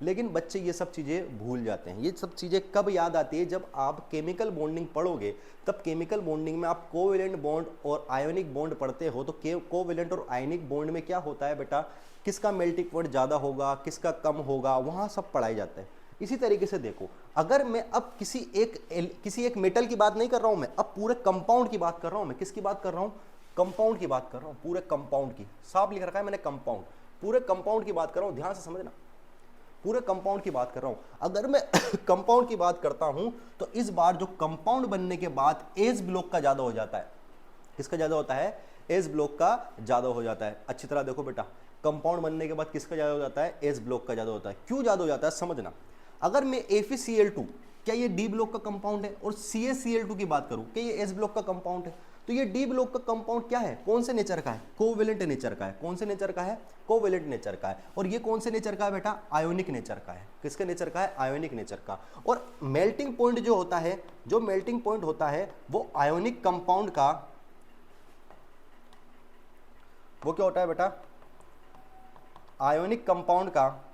[SPEAKER 1] लेकिन बच्चे ये सब चीजें भूल जाते हैं। ये सब चीजें कब याद आती है, जब आप केमिकल बॉन्डिंग पढ़ोगे। तब केमिकल बॉन्डिंग में आप कोवेलेंट बॉन्ड और आयोनिक बॉन्ड पढ़ते हो, तो कोवेलेंट और आयोनिक बॉन्ड में क्या होता है बेटा, किसका मेल्टिंग पॉइंट ज्यादा होगा, किसका कम होगा, वहां सब पढ़ाई जाता है। इसी तरीके से देखो, अगर मैं अब किसी एक मेटल की बात नहीं कर रहा हूं, मैं अब पूरे कंपाउंड की बात कर रहा हूं। मैं किसकी बात कर रहा हूं, कंपाउंड की बात कर रहा हूं, पूरे कंपाउंड की। साफ लिख रखा है मैंने कंपाउंड, पूरे कंपाउंड की बात कर रहा हूं, ध्यान से समझना, पूरे कंपाउंड की बात कर रहा हूं। अगर मैं कंपाउंड की बात करता हूं तो इस बार जो कंपाउंड बनने के बाद एस ब्लॉक का ज्यादा हो जाता है। किसका ज्यादा होता है, एस ब्लॉक का ज्यादा हो जाता है। अच्छी तरह देखो बेटा, कंपाउंड बनने के बाद किसका ज्यादा हो जाता है, एस ब्लॉक का ज्यादा होता है। क्यों ज्यादा हो जाता है समझना। अगर मैं FeCl2, क्या ये डी ब्लॉक का कंपाउंड है, और CaCl2 की बात करूं, क्या ये एस ब्लॉक का कंपाउंड है, तो ये डी ब्लॉक का कंपाउंड क्या है, कौन से नेचर का है, कोवेलेंट नेचर का है। कौन से नेचर का है, कोवेलेंट नेचर का है। और ये कौन से नेचर का है बेटा, आयोनिक नेचर का है। किसके नेचर का है, आयोनिक नेचर का। और मेल्टिंग पॉइंट जो होता है, जो मेल्टिंग पॉइंट होता है वो आयोनिक कंपाउंड का, वो क्या होता है बेटा, आयोनिक कंपाउंड का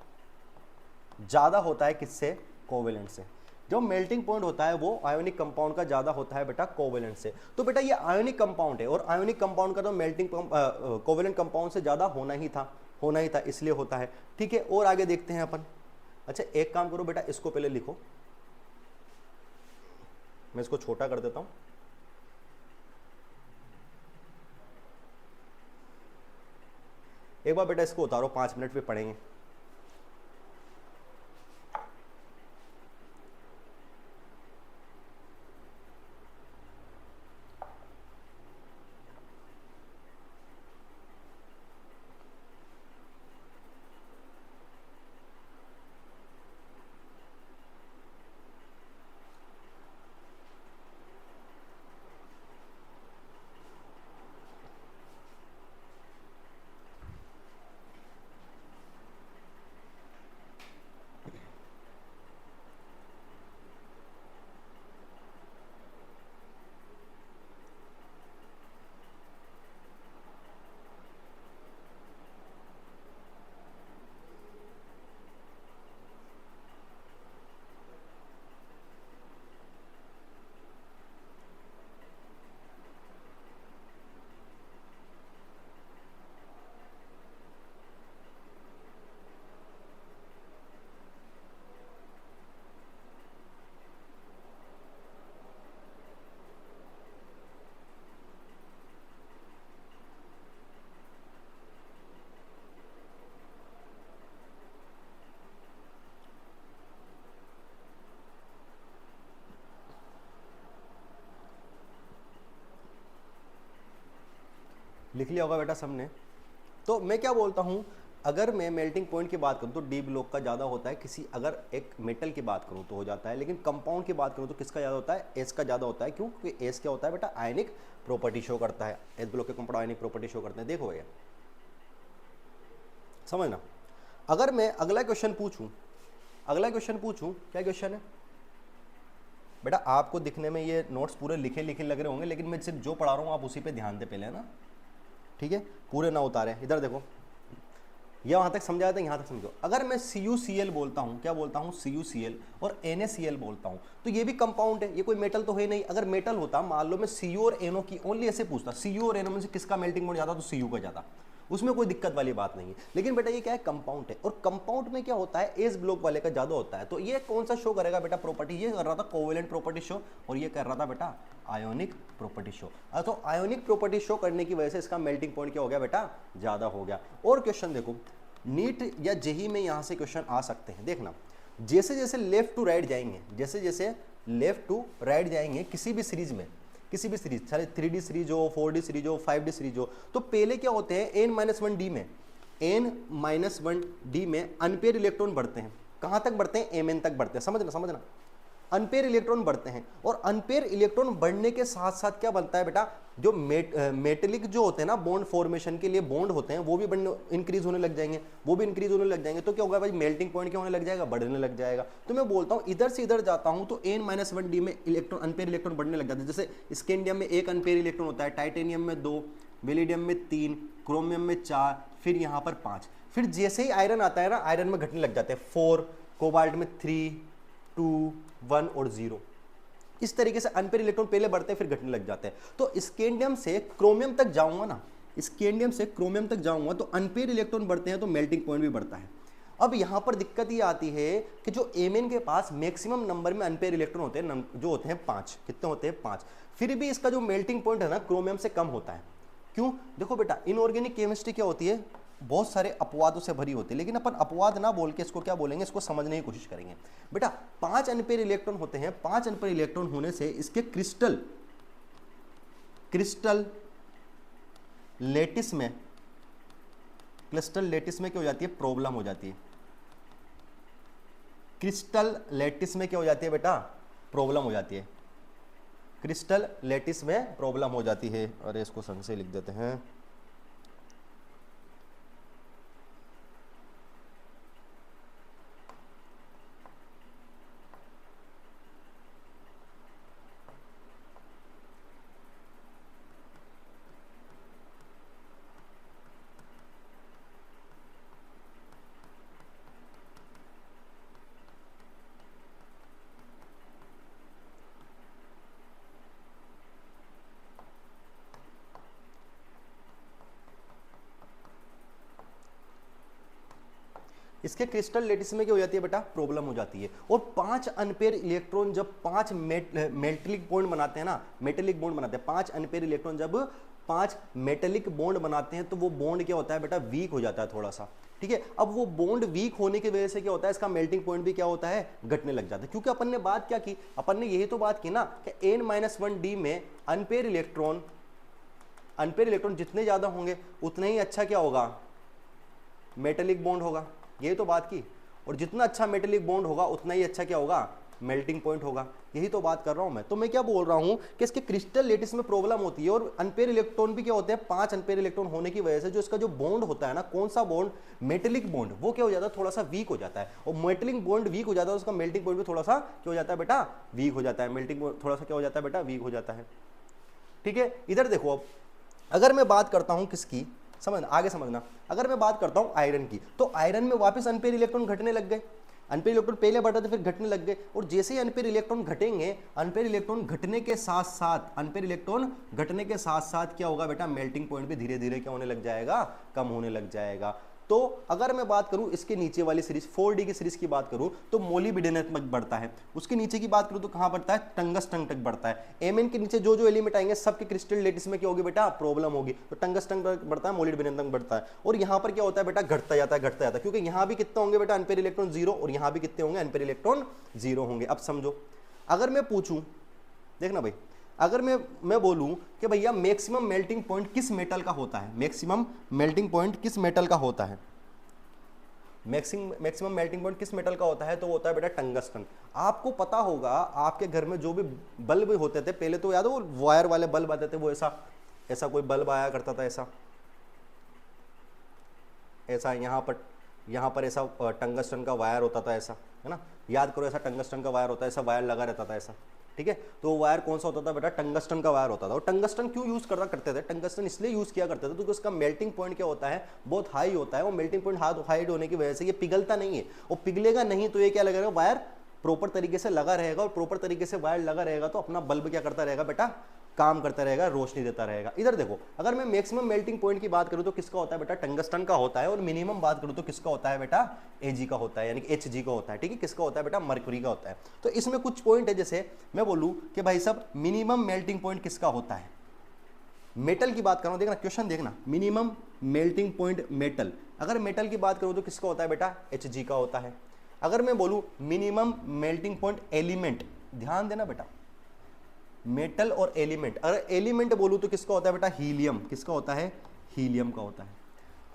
[SPEAKER 1] ज्यादा होता है किससे, कोवेलेंट से। जो मेल्टिंग पॉइंट होता है वो आयोनिक कंपाउंड का ज्यादा होता है बेटा कोवेलेंट से। तो बेटा ये आयोनिक कंपाउंड है और आयोनिक कंपाउंड का तो मेल्टिंग कोवेलेंट कंपाउंड से ज्यादा होना ही था। होना ही था इसलिए होता है। ठीक है, और आगे देखते हैं अपन। अच्छा एक काम करो बेटा, इसको पहले लिखो, मैं इसको छोटा कर देता हूं। एक बार बेटा इसको उतारो, 5 मिनट पे पढ़ेंगे। लिख लिया होगा बेटा सबने। तो मैं क्या बोलता हूं, अगर मैं मेल्टिंग पॉइंट की बात करूं तो डी ब्लॉक का ज़्यादा होता है, किसी अगर एक मेटल की बात करूं तो हो जाता है, लेकिन कंपाउंड की बात करूं तो किसका ज़्यादा होता है, एस का ज़्यादा होता है। क्यों? क्योंकि एस क्या होता है बेटा, आयनिक प्रॉपर्टी शो करता है। एस ब्लॉक के कंपाउंड आयनिक प्रॉपर्टी शो करते हैं। देखो भैया समझना। अगर मैं अगला क्वेश्चन पूछूं, क्या क्वेश्चन है बेटा? आपको दिखने में ये नोट्स पूरे लिखे लिखे लग रहे होंगे, लेकिन मैं सिर्फ जो पढ़ा रहा हूँ आप उसी पे ध्यान दे पहले, है ना? ठीक है, पूरे ना उतारे। इधर देखो, ये वहां तक समझाया था, यहां तक समझो। अगर मैं CuCl बोलता हूं, क्या बोलता हूं, CuCl, और NaCl बोलता हूं, तो ये भी कंपाउंड है, ये कोई मेटल तो है नहीं। अगर मेटल होता, मान लो मैं Cu और NO की ओनली ऐसे पूछता, Cu और NO में से किसका मेल्टिंग पॉइंट ज्यादा, तो Cu का ज्यादा, उसमें कोई दिक्कत वाली बात नहीं है। लेकिन बेटा ये क्या है, कंपाउंड है, और कंपाउंड में क्या होता है, एस ब्लॉक वाले का ज्यादा होता है। तो ये कौन सा शो करेगा बेटा, प्रॉपर्टी? ये कर रहा था कोवेलेंट प्रॉपर्टी शो, और ये कर रहा था बेटा आयोनिक प्रॉपर्टी शो। तो आयोनिक प्रॉपर्टी शो करने की वजह से इसका मेल्टिंग पॉइंट क्या हो गया बेटा, ज्यादा हो गया। और क्वेश्चन देखो, नीट या जेई में यहां से क्वेश्चन आ सकते हैं। देखना, जैसे जैसे लेफ्ट टू राइट जाएंगे, जैसे जैसे लेफ्ट टू राइट जाएंगे किसी भी सीरीज में, किसी भी सीरीज, चाहे 3D सीरीज हो, 4D सीरीज हो, 5D सीरीज हो, तो पहले क्या होते हैं, n-1d में, n-1d में अनपेयर इलेक्ट्रॉन बढ़ते हैं। कहां तक बढ़ते हैं, Mn तक बढ़ते हैं। समझना, अनपेयर इलेक्ट्रॉन बढ़ते हैं। और अनपेयर इलेक्ट्रॉन बढ़ने के साथ साथ क्या बनता है बेटा, जो मेटेलिक जो होते हैं ना, बॉन्ड फॉर्मेशन के लिए बॉन्ड होते हैं, वो भी इंक्रीज होने लग जाएंगे, तो क्या होगा भाई, मेल्टिंग पॉइंट क्या होने लग जाएगा, बढ़ने लग जाएगा। तो मैं बोलता हूं इधर से इधर जाता हूं तो n-1d में इलेक्ट्रॉन, अनपेयर इलेक्ट्रॉन बढ़ने लग जाते हैं। जैसे स्कैंडियम में 1 अनपेयर इलेक्ट्रॉन होता है, टाइटेनियम में 2, बेलिडियम में 3, क्रोमियम में 4, फिर यहाँ पर 5। फिर जैसे ही आयरन आता है ना, आयरन में घटने लग जाते हैं 4, कोबाल्ट में 3, 2, 1 और 0। इस तरीके से अनपेयर इलेक्ट्रॉन पहले बढ़ते हैं फिर घटने लग जाते हैं। तो स्कैंडियम से क्रोमियम तक जाऊंगा ना, स्कैंडियम से क्रोमियम तक जाऊंगा तो अनपेयर इलेक्ट्रॉन बढ़ते हैं, तो मेल्टिंग पॉइंट भी बढ़ता है। अब यहां पर दिक्कत ये आती है कि जो Mn के पास मैक्सिमम नंबर में अनपेयर इलेक्ट्रॉन होते हैं, जो होते हैं 5, कितने होते हैं 5, फिर भी इसका जो मेल्टिंग पॉइंट है ना, क्रोमियम से कम होता है। क्यों? देखो बेटा, इनऑर्गेनिक केमिस्ट्री क्या होती है, बहुत सारे अपवादों से भरी होती है, लेकिन अपन अपवाद ना बोल के इसको क्या बोलेंगे, इसको समझने की कोशिश करेंगे। बेटा 5 अनपेयर इलेक्ट्रॉन होते हैं, 5 अनपेयर इलेक्ट्रॉन होने से इसके क्रिस्टल लेटिस में, क्या हो जाती है, प्रॉब्लम हो जाती है। क्रिस्टल लेटिस में क्या हो जाती है बेटा, प्रॉब्लम हो जाती है। क्रिस्टल लेटिस में प्रॉब्लम हो जाती है। अरे इसको संग से लिख देते हैं। इसके क्रिस्टल लेटिस में क्या हो जाती है बेटा, प्रॉब्लम हो जाती है। और 5 अनपेयर इलेक्ट्रॉन जब 5 मेटेलिक बॉन्ड बनाते हैं ना, मेटेलिक बॉन्ड बनाते हैं, 5 अनपेयर इलेक्ट्रॉन जब 5 मेटेलिक बॉन्ड बनाते हैं तो वो बॉन्ड क्या होता है बेटा, वीक हो जाता है थोड़ा सा, ठीक है। अब वो बॉन्ड वीक होने की वजह से क्या होता है, इसका मेल्टिंग पॉइंट भी क्या होता है, घटने लग जाता है। क्योंकि अपन ने बात क्या की, अपन ने यही तो बात की ना कि n-1d में अनपेयर इलेक्ट्रॉन जितने ज्यादा होंगे उतने ही अच्छा क्या होगा, मेटेलिक बॉन्ड होगा, यही तो बात की। और जितना अच्छा मेटेलिक बॉन्ड होगा उतना ही अच्छा क्या होगा, मेल्टिंग पॉइंट होगा, यही तो बात कर रहा हूं मैं। तो मैं क्या बोल रहा हूं कि इसके क्रिस्टल लेटिस में प्रॉब्लम होती है और अनपेयर इलेक्ट्रॉन भी क्या होते हैं, 5 अनपेयर इलेक्ट्रॉन होने की वजह से जो इसका जो बॉन्ड होता है ना, कौन सा बॉन्ड, मेटेलिक बॉन्ड, वो क्या हो जाता है, थोड़ा सा वीक हो जाता है। और मेटेलिक बॉन्ड वीक हो जाता है, उसका मेल्टिंग पॉइंट भी थोड़ा सा क्या हो जाता है बेटा, वीक हो जाता है। मेल्टिंग थोड़ा सा क्या हो जाता है बेटा, वीक हो जाता है, ठीक है। इधर देखो, अब अगर मैं बात करता हूं किसकी, समझना, आगे समझना, अगर मैं बात करता हूं आयरन की, तो आयरन में वापस अनपेयर इलेक्ट्रॉन घटने लग गए। अनपेयर इलेक्ट्रॉन पहले बढ़ रहे थे, फिर घटने लग गए। और जैसे ही अनपेयर इलेक्ट्रॉन घटेंगे, अनपेयर इलेक्ट्रॉन घटने के साथ साथ क्या होगा बेटा, मेल्टिंग पॉइंट भी धीरे धीरे क्या होने लग जाएगा, कम होने लग जाएगा। तो अगर मैं बात करूं इसके नीचे वाली सीरीज 4D की सीरीज की बात करूं तो मोलिब्डेनम बढ़ता है। उसके नीचे की बात करूं तो कहां बढ़ता है, टंगस्टन तक बढ़ता है। Mn के नीचे जो जो एलिमेंट आएंगे सबके क्रिस्टल लेटिस में क्या होगी बेटा, प्रॉब्लम होगी। तो टंगस्टन बढ़ता है, मोलिब्डेनम बढ़ता है। और यहां पर क्या होता है बेटा, घटता जाता है, क्योंकि यहां भी कितने होंगे बेटा, अनपेयर इलेक्ट्रॉन 0, और यहां भी कितने होंगे, अनपेयर इलेक्ट्रॉन 0 होंगे। अब समझो, अगर मैं पूछूं, देखना भाई, अगर मैं बोलूं कि भैया मैक्सिमम मेल्टिंग पॉइंट किस मेटल का होता है, मैक्सिमम मेल्टिंग पॉइंट किस मेटल का होता है, मैक्सिमम मेल्टिंग पॉइंट किस मेटल का होता है, तो होता है बेटा टंगस्टन। आपको पता होगा आपके घर में जो भी बल्ब होते थे पहले, तो याद है वो वायर वाले बल्ब आते थे, वो ऐसा कोई बल्ब आया करता था, ऐसा यहाँ पर ऐसा टंगस्टन का वायर होता था, ऐसा है ना, याद करो, ऐसा टंगस्टन का वायर होता है, ऐसा वायर लगा रहता था ऐसा, ठीक है। तो वो वायर कौन सा होता था बेटा, टंगस्टन का वायर होता था। और टंगस्टन क्यों यूज करते थे, टंगस्टन इसलिए यूज किया करते थे क्योंकि उसका मेल्टिंग पॉइंट क्या होता है, बहुत हाई होता है। और मेल्टिंग पॉइंट हाई होने की वजह से ये पिघलता नहीं है, और पिघलेगा नहीं तो ये क्या लगेगा, वायर प्रॉपर तरीके से लगा रहेगा। और प्रॉपर तरीके से वायर लगा रहेगा तो अपना बल्ब क्या करता रहेगा बेटा, काम करता रहेगा, रोशनी देता रहेगा। इधर देखो, अगर मैं मैक्सिमम मेल्टिंग पॉइंट की बात करूं तो किसका होता है बेटा, टंगस्टन का होता है। और मिनिमम बात करूं तो किसका होता है बेटा, Ag का होता है, यानी कि Hg का होता है, ठीक है। किसका होता है बेटा, मरकरी का होता है। तो इसमें कुछ पॉइंट है, जैसे मैं बोलूं कि भाई साहब मिनिमम मेल्टिंग पॉइंट किसका होता है, मेटल की बात कर रहा हूं, देखना क्वेश्चन देखना, मिनिमम मेल्टिंग पॉइंट मेटल, अगर मेटल की बात करूं तो किसका होता है बेटा, Hg का होता है। अगर मैं बोलूं मिनिमम मेल्टिंग पॉइंट एलिमेंट, ध्यान देना बेटा, मेटल और एलिमेंट, अगर एलिमेंट बोलूं तो किसका होता है बेटा, हीलियम, किसका होता है, हीलियम का होता है।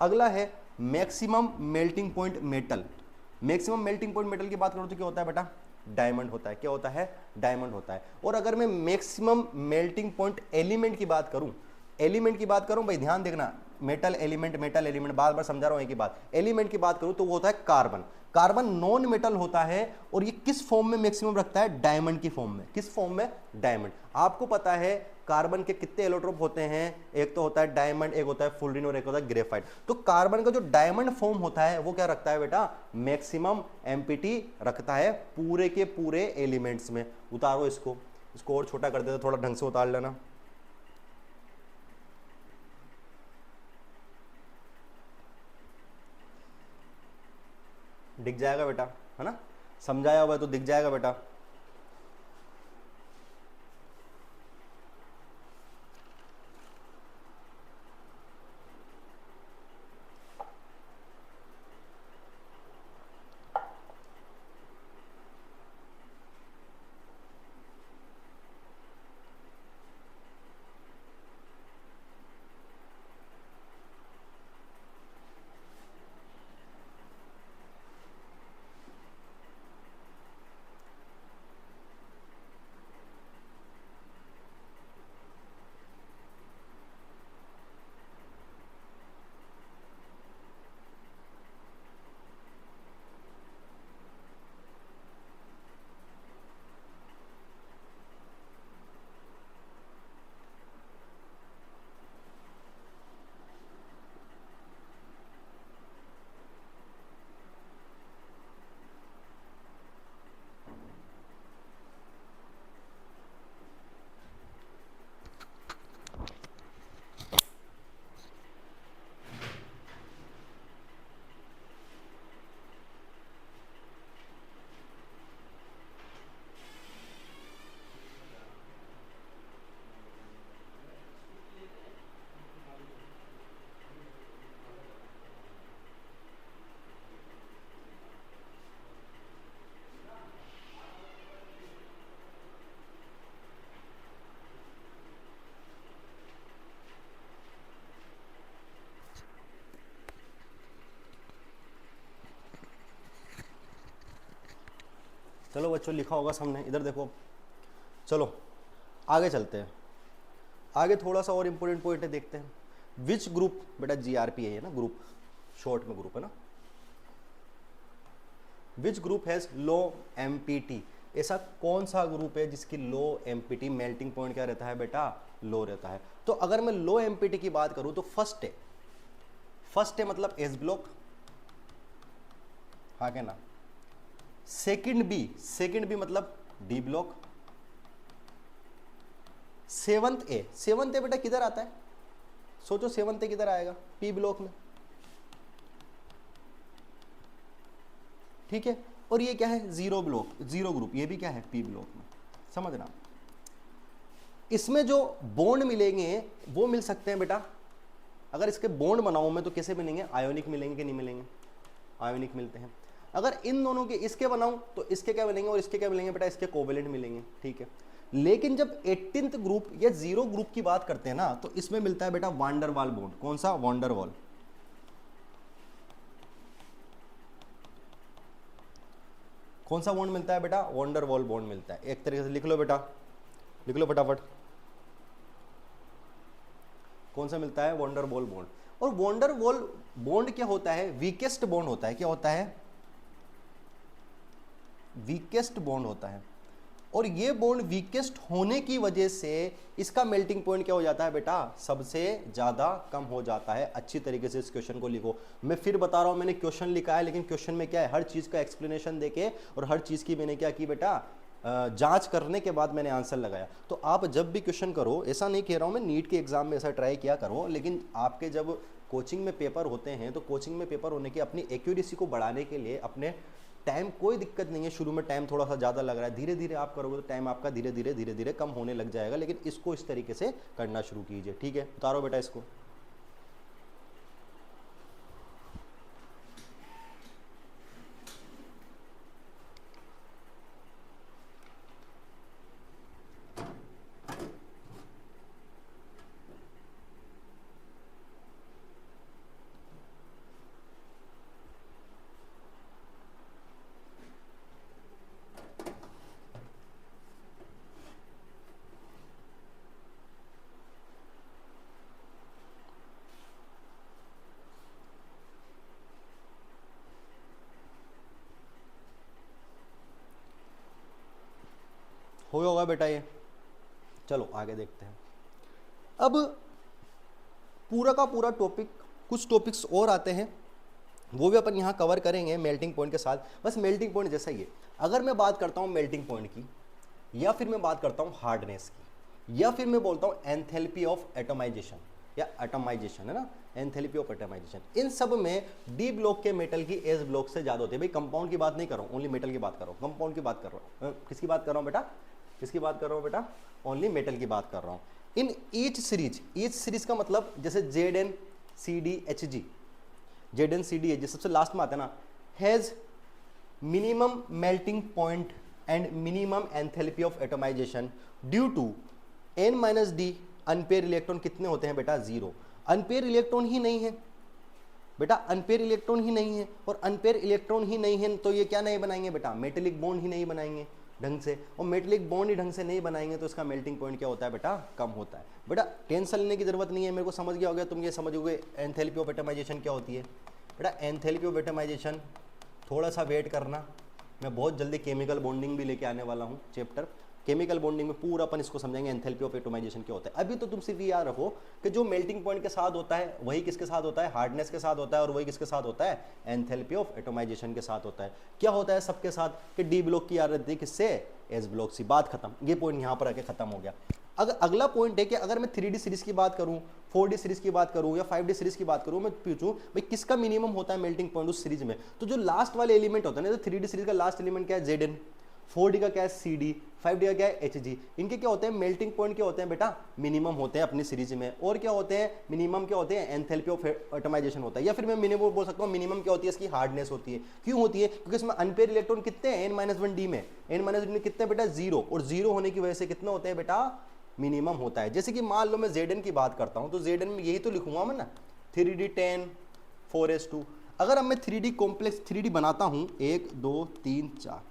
[SPEAKER 1] अगला है maximum melting point metal, maximum melting point metal की बात करूं तो क्या होता है बेटा, डायमंड होता है। क्या होता है, डायमंड होता है। और अगर मैं मैक्सिमम मेल्टिंग पॉइंट एलिमेंट की बात करूं, भाई ध्यान देखना, मेटल एलिमेंट बार बार समझा रहा हूं एक ही बात, एलिमेंट की बात करूं तो वो होता है कार्बन। कार्बन नॉन मेटल होता है और ये किस फॉर्म में मैक्सिमम रखता है, डायमंड की फॉर्म में। किस फॉर्म में, डायमंड। आपको पता है कार्बन के कितने एलोट्रोप होते हैं, एक तो होता है डायमंड, एक होता है फुलरिन और एक होता है ग्रेफाइट। तो कार्बन का जो डायमंड फॉर्म होता है वो क्या रखता है बेटा, मैक्सिमम एम्पिटी रखता है पूरे के पूरे एलिमेंट्स में। उतारो इसको और छोटा कर देते, थोड़ा ढंग से उतार लेना। दिख जाएगा बेटा, है ना, समझाया हुआ है तो दिख जाएगा बेटा। चलो बच्चों लिखा होगा हमने, इधर देखो। चलो आगे चलते हैं, आगे थोड़ा सा और इंपॉर्टेंट पॉइंट है, देखते हैं। विच ग्रुप, बेटा जीआरपी है ना ग्रुप, शॉर्ट में ग्रुप है ना। Which group has low empty, ऐसा कौन सा ग्रुप है जिसकी लो एमपीटी, मेल्टिंग पॉइंट क्या रहता है बेटा, लो रहता है। तो अगर मैं लो एमपीटी की बात करूं तो फर्स्ट है मतलब एस ब्लॉक, हाँ क्या ना। सेकंड बी मतलब डी ब्लॉक। सेवंथ ए बेटा किधर आता है, सोचो सेवंथ ए किधर आएगा, पी ब्लॉक में, ठीक है। और ये क्या है, जीरो ग्रुप, ये भी क्या है, पी ब्लॉक में, समझना। इसमें जो बॉन्ड मिलेंगे वो मिल सकते हैं बेटा, अगर इसके बॉन्ड बनाऊं मैं तो कैसे मिलेंगे, आयोनिक मिलेंगे कि नहीं मिलेंगे, आयोनिक मिलते हैं। अगर इन दोनों के इसके बनाऊं तो इसके क्या मिलेंगे और इसके क्या मिलेंगे बेटा, इसके कोवेलेंट मिलेंगे, ठीक है। लेकिन जब 18th ग्रुप या जीरो ग्रुप की बात करते हैं ना, तो इसमें मिलता है बेटा वांडरवाल बॉन्ड। कौन सा, वांडरवाल। कौन सा बॉन्ड मिलता है बेटा, वांडरवाल बॉन्ड मिलता है। एक तरीके से लिख लो बेटा, लिख लो फटाफट, कौन सा मिलता है, वांडरवाल बॉन्ड। और वांडरवाल बॉन्ड क्या होता है, वीकेस्ट बॉन्ड होता है। क्या होता है, वीकेस्ट बॉन्ड होता है। और ये बॉन्ड वीकेस्ट होने की वजह से इसका मेल्टिंग पॉइंट क्या हो जाता है बेटा, सबसे ज्यादा कम हो जाता है। अच्छी तरीके से इस क्वेश्चन को लिखो। मैं फिर बता रहा हूं, मैंने क्वेश्चन लिखा है, लेकिन क्वेश्चन में क्या है, हर चीज का एक्सप्लेनेशन देके और हर चीज की मैंने क्या की बेटा, जांच करने के बाद मैंने आंसर लगाया। तो आप जब भी क्वेश्चन करो, ऐसा नहीं कह रहा हूं मैं नीट के एग्जाम में ऐसा ट्राई किया करो, लेकिन आपके जब कोचिंग में पेपर होते हैं तो कोचिंग में पेपर होने की अपनी एक्यूरेसी को बढ़ाने के लिए अपने टाइम, कोई दिक्कत नहीं है, शुरू में टाइम थोड़ा सा ज़्यादा लग रहा है, धीरे धीरे आप करोगे तो टाइम आपका धीरे धीरे कम होने लग जाएगा। लेकिन इसको इस तरीके से करना शुरू कीजिए, ठीक है। उतारो बेटा इसको। होगा बेटा ये, चलो आगे देखते हैं। अब पूरा का पूरा टॉपिक, कुछ टॉपिक्स और आते हैं वो भी अपन यहाँ कवर करेंगे मेल्टिंग पॉइंट के साथ। बस मेल्टिंग पॉइंट जैसा ही है। अगर मैं बात करता हूँ मेल्टिंग पॉइंट की, या फिर मैं बात करता हूँ हार्डनेस की, या फिर मैं बोलता हूँ एंथैल्पी ऑफ एटमाइजेशन या एटमाइजेशन, है ना, एंथैल्पी ऑफ एटमाइजेशन, इन सब में डी ब्लॉक के मेटल की एस ब्लॉक से ज़्यादा होती है। भाई कंपाउंड की बात नहीं कर रहा हूँ, ओनली मेटल की बात कर रहा हूँ, कंपाउंड की बात कर रहा हूँ। किसकी बात कर रहा हूँ बेटा, किसकी बात कर रहा हूँ बेटा, ओनली मेटल की बात कर रहा हूँ। इन ईच सीरीज का मतलब जैसे ZnCdHg, ZnCdHg सबसे लास्ट में आता है ना, has minimum melting point and minimum enthalpy of atomisation due to n-d unpaired electron. कितने होते हैं बेटा, 0। अनपेयर इलेक्ट्रॉन ही नहीं है बेटा, अनपेयर इलेक्ट्रॉन ही नहीं है, और अनपेयर इलेक्ट्रॉन ही नहीं है तो ये क्या नहीं बनाएंगे बेटा, मेटेलिक बॉन्ड ही नहीं बनाएंगे ढंग से, और मेटेलिक बॉन्ड ही ढंग से नहीं बनाएंगे तो इसका मेल्टिंग पॉइंट क्या होता है बेटा, कम होता है। बेटा टेंशन लेने की जरूरत नहीं है, मेरे को समझ गया हो गया, तुम ये समझोगे एंथैल्पी ऑफ एटमाइजेशन क्या होती है। बेटा एंथैल्पी ऑफ एटमाइजेशन, थोड़ा सा वेट करना, मैं बहुत जल्दी केमिकल बॉन्डिंग भी लेके आने वाला हूँ चैप्टर। केमिकल बॉन्डिंग में पूरा अपन इसको समझेंगे एंथैल्पी ऑफ एटमाइजेशन क्या होता है। अभी तो तुम सिर्फ ये याद रखो कि जो मेल्टिंग पॉइंट के साथ होता है वही किसके साथ होता है, हार्डनेस के साथ होता है, और वही किसके साथ होता है, एंथैल्पी ऑफ एटमाइजेशन के साथ होता है। क्या होता है सबके साथ कि डी ब्लॉक की याद रहती है किससे, एस ब्लॉक से। बात खत्म, ये पॉइंट यहाँ पर आके खत्म हो गया। अगर अगला पॉइंट है कि अगर मैं 3D सीरीज की बात करूं, 4D सीरीज की बात करूं या 5D सीरीज की बात करूं, मैं पूछूं भाई किसका मिनिमम होता है मेल्टिंग पॉइंट उस सीरीज में, तो जो लास्ट वाले एलिमेंट होता है ना, तो 3D सीरीज का लास्ट एलिमेंट क्या है, Zn, 4D का क्या है, CD, 5D का क्या है, Hg। इनके क्या होते हैं मेल्टिंग पॉइंट, क्या होते हैं बेटा, मिनिमम होते हैं अपनी सीरीज में। और क्या होते हैं मिनिमम, क्या होते हैं, एंथैल्पी ऑफ एटमाइजेशन होता है। या फिर मैं मिनिमम बोल सकता हूँ, मिनिमम क्या होती है, इसकी हार्डनेस होती है। क्यों होती है, क्योंकि इसमें अनपेयर इलेक्ट्रॉन कितने हैं, n-1d में, n-1d में कितने बेटा, 0, और 0 होने की वजह से कितने होते हैं बेटा, मिनिमम होता है। जैसे कि मान लो मैं Zn की बात करता हूं तो Zn में यही तो लिखूंगा मैं ना, 3d10 4s2। अगर अब मैं 3D कॉम्प्लेक्स 3D बनाता हूं, 1 2 3 4,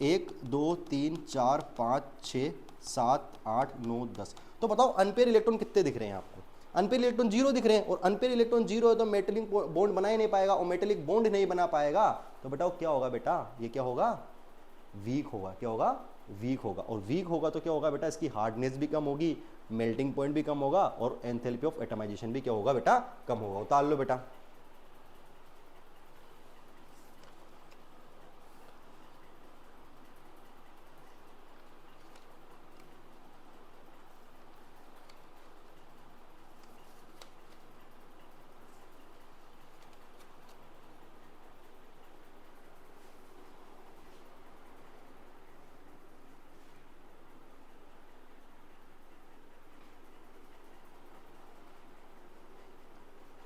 [SPEAKER 1] 1 2 3 4 5 6 7 8 9 10। तो बताओ अनपेयर इलेक्ट्रॉन कितने दिख रहे हैं आपको? अनपेयर इलेक्ट्रॉन 0 दिख रहे हैं, और अनपेयर इलेक्ट्रॉन 0 है तो मेटेलिक बॉन्ड बना ही नहीं पाएगा, और मेटेलिक बॉन्ड नहीं बना पाएगा तो बेटा क्या होगा बेटा? ये क्या होगा? वीक होगा। क्या होगा? वीक होगा। और वीक होगा तो क्या होगा बेटा? इसकी हार्डनेस भी कम होगी, मेल्टिंग पॉइंट भी कम होगा, और एंथैल्पी ऑफ एटमाइजेशन भी क्या होगा बेटा? कम होगा। उतार लो बेटा।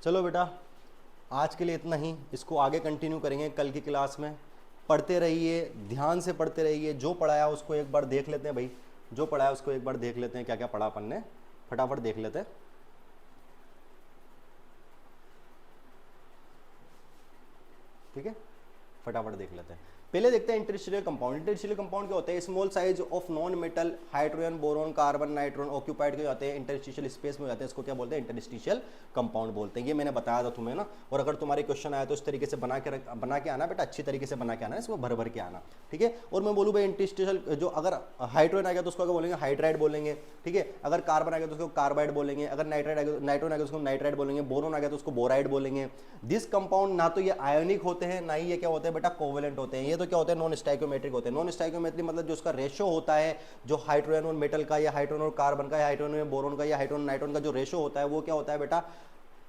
[SPEAKER 1] चलो बेटा, आज के लिए इतना ही। इसको आगे कंटिन्यू करेंगे कल की क्लास में। पढ़ते रहिए, ध्यान से पढ़ते रहिए। जो पढ़ाया उसको एक बार देख लेते हैं भाई, जो पढ़ाया उसको एक बार देख लेते हैं, क्या क्या पढ़ा अपन ने, फटाफट देख लेते हैं। ठीक है, फटाफट देख लेते हैं। पहले देखते हैं इंटरस्टेशियल कंपाउंड। इंटरस्टेशियल कंपाउंड क्या होते हैं? Small size of non metal hydrogen boron carbon नाइट्रोन occupied के जाते हैं इंटरस्टेशियल स्पेस में जाते हैं, इसको क्या बोलते हैं? इंटरस्टेशियल कंपाउंड बोलते हैं। ये मैंने बताया था तुम्हें ना। और अगर तुम्हारे क्वेश्चन आया तो इस तरीके से बना के आना बेटा, अच्छी तरीके से बना के आना, इसमें भर भर के आना। ठीक है। और मैं बोलूँ भाई इंटरस्टेशियल जो अगर हाइड्रोजन आ गया तो उसको क्या बोलेंगे? हाइड्राइड बोलेंगे। ठीक है। अगर कार्बन आ गया तो उसको कार्बाइड बोलेंगे। अगर नाइट्राइड आ गया, नाइट्रोन आ गया तो उसको नाइट्राइड बोलेंगे। बोरोन आ गया तो उसको बोराइड बोलेंगे। दिस कंपाउंड ना तो ये आयोनिक होते हैं, ना ही ये क्या होते हैं बेटा? कोवेलेंट होते हैं। ये तो क्या होते हैं? नॉन स्टाइकोमेट्रिक होते हैं। नॉन स्टाइकोमेट्रिक मतलब जो उसका रेशो होता है, जो हाइड्रोजन और मेटल का, या हाइड्रोजन और कार्बन का, या हाइड्रोजन और बोरोन का, या हाइड्रोजन नाइट्रोन का जो रेशो होता है वो क्या होता है बेटा?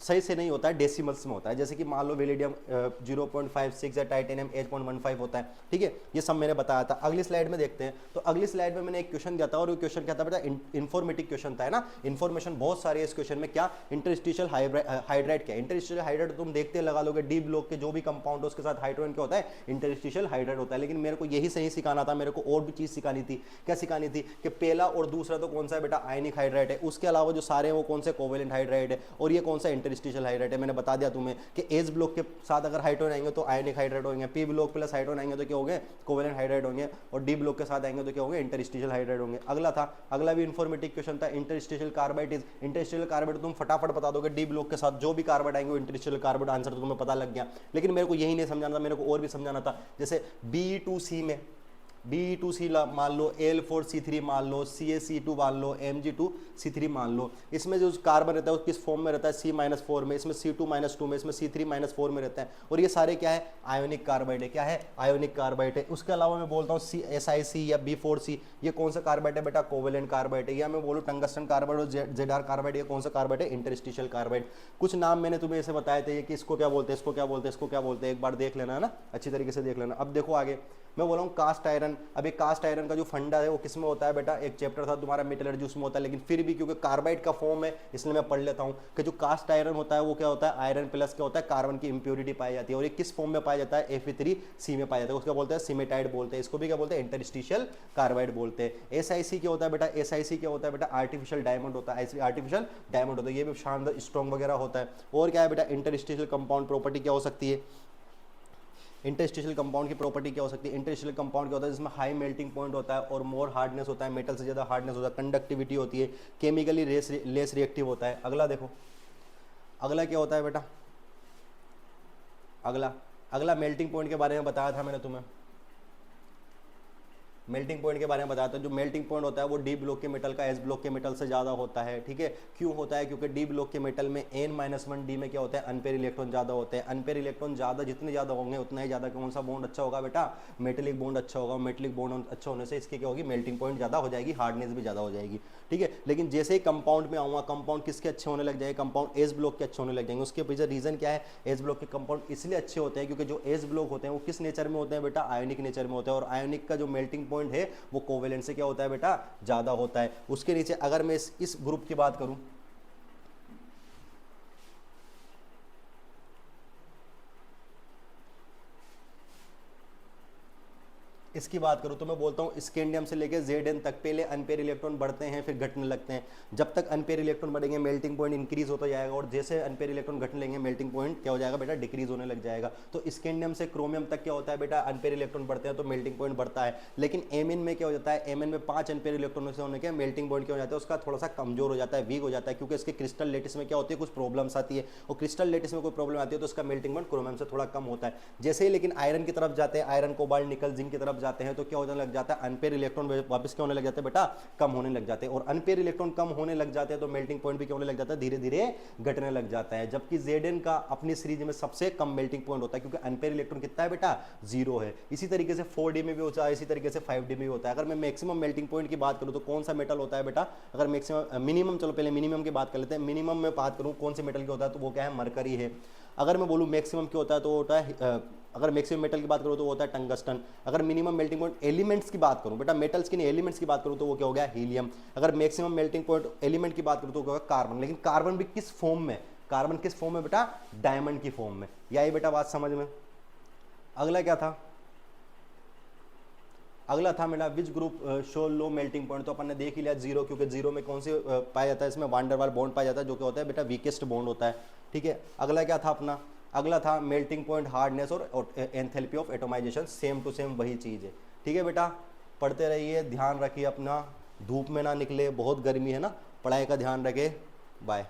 [SPEAKER 1] सही से नहीं होता है, डेसिमल्स में होता है। जैसे कि मान लो वेलिडियम 0.56 या टाइटेनियम 8.15 होता है। ठीक है, ये सब मैंने बताया था। अगली स्लाइड में देखते हैं। तो अगली स्लाइड में मैंने एक क्वेश्चन दिया था, और वो क्वेश्चन क्या था बेटा? इन्फॉर्मेटिव क्वेश्चन था, है ना। इन्फॉर्मेशन बहुत सारी है इस क्वेश्चन में। क्या? इंटरस्टिशियल हाइड्राइड क्या है? इंटरस्टिशियल हाइड्राइड तुम देखते लगा लोगे, डी ब्लॉक के जो भी कंपाउंड उसके साथ हाइड्रोजन क्या होता है? इंटरस्टिशियल हाइड्राइड होता है। लेकिन मेरे को यही सही सिखाना था, मेरे को और भी चीज सिखानी थी। क्या सिखानी थी? कि पहला और दूसरा तो कौन सा है बेटा? आयनिक हाइड्राइड है। उसके अलावा जो सारे हैं वो कौन से? कोवेलेंट हाइड्राइड है। और ये कौन सा? इंटरस्टिशियल हाइड्राइड है। मैंने बता दिया तुम्हें कि एस ब्लॉक के साथ अगर हाइड्रोजन आएंगे तो आयनिक हाइड्राइड होंगे, पी ब्लॉक प्लस हाइड्रोजन आएंगे तो क्या होंगे? कोवेलेंट हाइड्राइड होंगे, और डी ब्लॉक के साथ आएंगे तो क्या होंगे? इंटरस्टिशियल हाइड्राइड होंगे। अगला था, अगला भी इन्फॉर्मेटिव क्वेश्चन था, interstitial carbide is. Interstitial carbide तुम फटाफट बता दोगे, डी ब्लॉक के साथ जो भी कार्बाइड आएंगे वो इंटरस्टिशियल कार्बाइड। आंसर तो तुम्हें पता लग गया। लेकिन मेरे को यही नहीं समझाना था, मेरे को और भी समझाना था। जैसे B2C में B2C मान लो, L4C3 मान लो, CaC2 मान लो, Mg2C3 मान लो। इसमें जो कार्बन रहता है वो किस फॉर्म में रहता है? C-4 में। इसमें C2-2 में, इसमें C3-4 में रहता है। और ये सारे क्या है? आयोनिक कार्बाइड है। क्या है? आयोनिक कार्बाइड है। उसके अलावा मैं बोलता हूँ SiC या B4C, ये कौन सा कार्बाइड है बेटा? कोवेलेंट कार्बाइड है। या मैं बोलूँ टंगस्टन कार्बाइड और ZR कार्बाइड, ये कौन सा कार्बाइड है? Interstitial carbide. कुछ नाम मैंने तुम्हें ऐसे बताए थे कि इसको क्या बोलते हैं, इसको क्या बोलते हैं, इसको क्या बोलते हैं, एक बार देख लेना, है ना, अच्छी तरीके से देख लेना। अब देखो आगे मैं बोला हूँ कास्ट आयरन। अब एक कास्ट आयरन का जो फंडा है वो किस में होता है बेटा? एक चैप्टर था तुम्हारा मेटलर्जी, उसमें होता है। लेकिन फिर भी क्योंकि कार्बाइड का फॉर्म है इसलिए मैं पढ़ लेता हूँ कि जो कास्ट आयरन होता है वो क्या होता है? आयरन प्लस क्या होता है? कार्बन की इंप्योरिटी पाई जाती है। और ये किस फॉर्म में पाया जाता है? Fe3C में पाया जाता है। उसको बोलते हैं सिमेटाइड बोलते हैं। इसको भी क्या बोलते हैं? इंटरस्टिशियल कार्बाइड बोलते हैं। SiC क्या होता है बेटा? SiC क्या होता है बेटा? आर्टिफिशियल डायमंड होता है। आर्टिफिशियल डायमंड होता है, ये भी शानदार स्ट्रॉन्ग वगैरह होता है। और क्या है बेटा? इंटरस्टिशियल कंपाउंड प्रॉपर्टी क्या हो सकती है? इंटरस्टिशियल कंपाउंड की प्रॉपर्टी क्या हो सकती है? इंटरस्टिशियल कंपाउंड क्या होता है? जिसमें हाई मेल्टिंग पॉइंट होता है और मोर हार्डनेस होता है, मेटल से ज़्यादा हार्डनेस होता है, कंडक्टिविटी होती है, केमिकली लेस रिएक्टिव होता है। अगला देखो, अगला क्या होता है बेटा? अगला अगला मेल्टिंग पॉइंट के बारे में बताया था मैंने तुम्हें। मेल्टिंग पॉइंट के बारे में बताया था। जो मेल्टिंग पॉइंट होता है वो डी ब्लॉक के मेटल का एस ब्लॉक के मेटल से ज़्यादा होता है। ठीक है, क्यों होता है? क्योंकि डी ब्लॉक के मेटल में N-1 डी में क्या होता है? अनपेयर इलेक्ट्रॉन ज़्यादा होते हैं। अनपेयर इलेक्ट्रॉन ज़्यादा जितने ज़्यादा होंगे उतना ही ज़्यादा कौन सा बॉन्ड अच्छा होगा बेटा? मेटेलिक बॉन्ड अच्छा होगा। मेटेलिक बॉन्ड अच्छा होने से इसकी क्या होगी? मेल्टिंग पॉइंट ज़्यादा हो जाएगी, हार्डनेस भी ज़्यादा हो जाएगी। ठीक है, लेकिन जैसे ही कंपाउंड में आऊँगा, कंपाउंड किसके अच्छे होने लग जाएंगे? कंपाउंड एस ब्लॉक के अच्छे होने लग जाएंगे। उसके पीछे रीजन क्या है? एस ब्लॉक के कंपाउंड इसलिए अच्छे होते हैं क्योंकि जो एस ब्लॉक होते हैं वो किस नेचर में होते हैं बेटा? आयोनिक नेचर में होते हैं। और आयोनिक का जो मेल्टिंग पॉइंट है वो कोवेलेंट से क्या होता है बेटा? ज्यादा होता है। उसके नीचे अगर मैं इस ग्रुप की बात करूं, इसकी बात करूँ तो मैं बोलता हूँ स्कैंडियम से लेकर Zn तक पहले अनपेयर इलेक्ट्रॉन बढ़ते हैं फिर घटने लगते हैं। जब तक अनपेयर इलेक्ट्रॉन बढ़ेंगे मेल्टिंग पॉइंट इंक्रीज होता जाएगा, और जैसे अनपेयर इलेक्ट्रॉन घटने लगेंगे मेल्टिंग पॉइंट क्या हो जाएगा बेटा, डिक्रीज होने लग जाएगा। तो स्कैंडियम से क्रोमियम तक क्या होता है बेटा, अनपेयर इलेक्ट्रॉन बढ़ते हैं तो मेल्टिंग पॉइंट बढ़ता है। लेकिन एमिन में क्या हो जाता है, एमिन में 5 अनपेयर इलेक्ट्रॉन से होने के मेल्टिंग पॉइंट क्या हो जाता है, उसका थोड़ा सा कमजोर हो जाता है, वीक हो जाता है, क्योंकि इसके क्रिस्टल लेटिस में क्या होती है, कुछ प्रॉब्लम्स आती है, और क्रिस्टल लेटिस में कोई प्रॉब्लम आती है तो उसका मेल्टिंग पॉइंट क्रोमियम से थोड़ा कम होता है। जैसे ही लेकिन आयरन की तरफ जाते हैं, आयरन कोबाल्ट निकल जिंक की तरफ जाते हैं तो क्या होने लग जाता है, अनपेयर इलेक्ट्रॉन वापस क्या होने लग जाते हैं बेटा, कम होने लग जाते हैं। और अनपेयर इलेक्ट्रॉन कम होने लग जाते हैं तो मेल्टिंग पॉइंट भी क्या होने लग जाता है, धीरे धीरे घटने लग जाता है। जबकि Zn का अपनी सीरीज में सबसे कम मेल्टिंग पॉइंट होता है, क्योंकि अनपेयर इलेक्ट्रॉन कितना है बेटा, 0 है। इसी तरीके से 4d में भी होता है, इसी तरीके से 5d में भी होता है। अगर मैं मैक्सिमम मेल्टिंग पॉइंट की बात करूं तो कौन सा मेटल होता है बेटा, अगर मैक्सिमम मिनिमम, चलो पहले मिनिमम की बात कर लेते हैं। मिनिमम में बात करूं कौन से मेटल की होता है तो वो क्या है, मरकरी है। अगर मैं बोलूं मैक्सिमम क्या होता है तो होता है, अगर मैक्सिमम मेटल की बात करूं तो वो होता है टंगस्टन। अगर मिनिमम मेल्टिंग पॉइंट एलिमेंट्स की बात करूं बेटा, मेटल्स की नहीं एलिमेंट्स की बात करूं तो वो क्या हो गया, हीलियम। अगर मैक्सिमम मेल्टिंग पॉइंट एलिमेंट की बात करूं तो क्या होगा, कार्बन। लेकिन कार्बन भी किस फॉर्म में, कार्बन किस फॉर्म में बेटा, डायमंड की फॉर्म में। यही बेटा बात समझ में। अगला क्या था, अगला था मेरा which group show low melting point. तो अपन ने देख ही लिया 0, क्योंकि 0 में कौन से पाया जाता है, इसमें वान डेर वाल बॉन्ड पाया जाता है, जो क्या होता है बेटा, वीकेस्ट बॉन्ड होता है। ठीक है, अगला क्या था अपना, अगला था मेल्टिंग पॉइंट हार्डनेस और enthalpy of atomisation, same to same वही चीज़ है। ठीक है बेटा, पढ़ते रहिए, ध्यान रखिए अपना, धूप में ना निकले, बहुत गर्मी है ना, पढ़ाई का ध्यान रखे। बाय।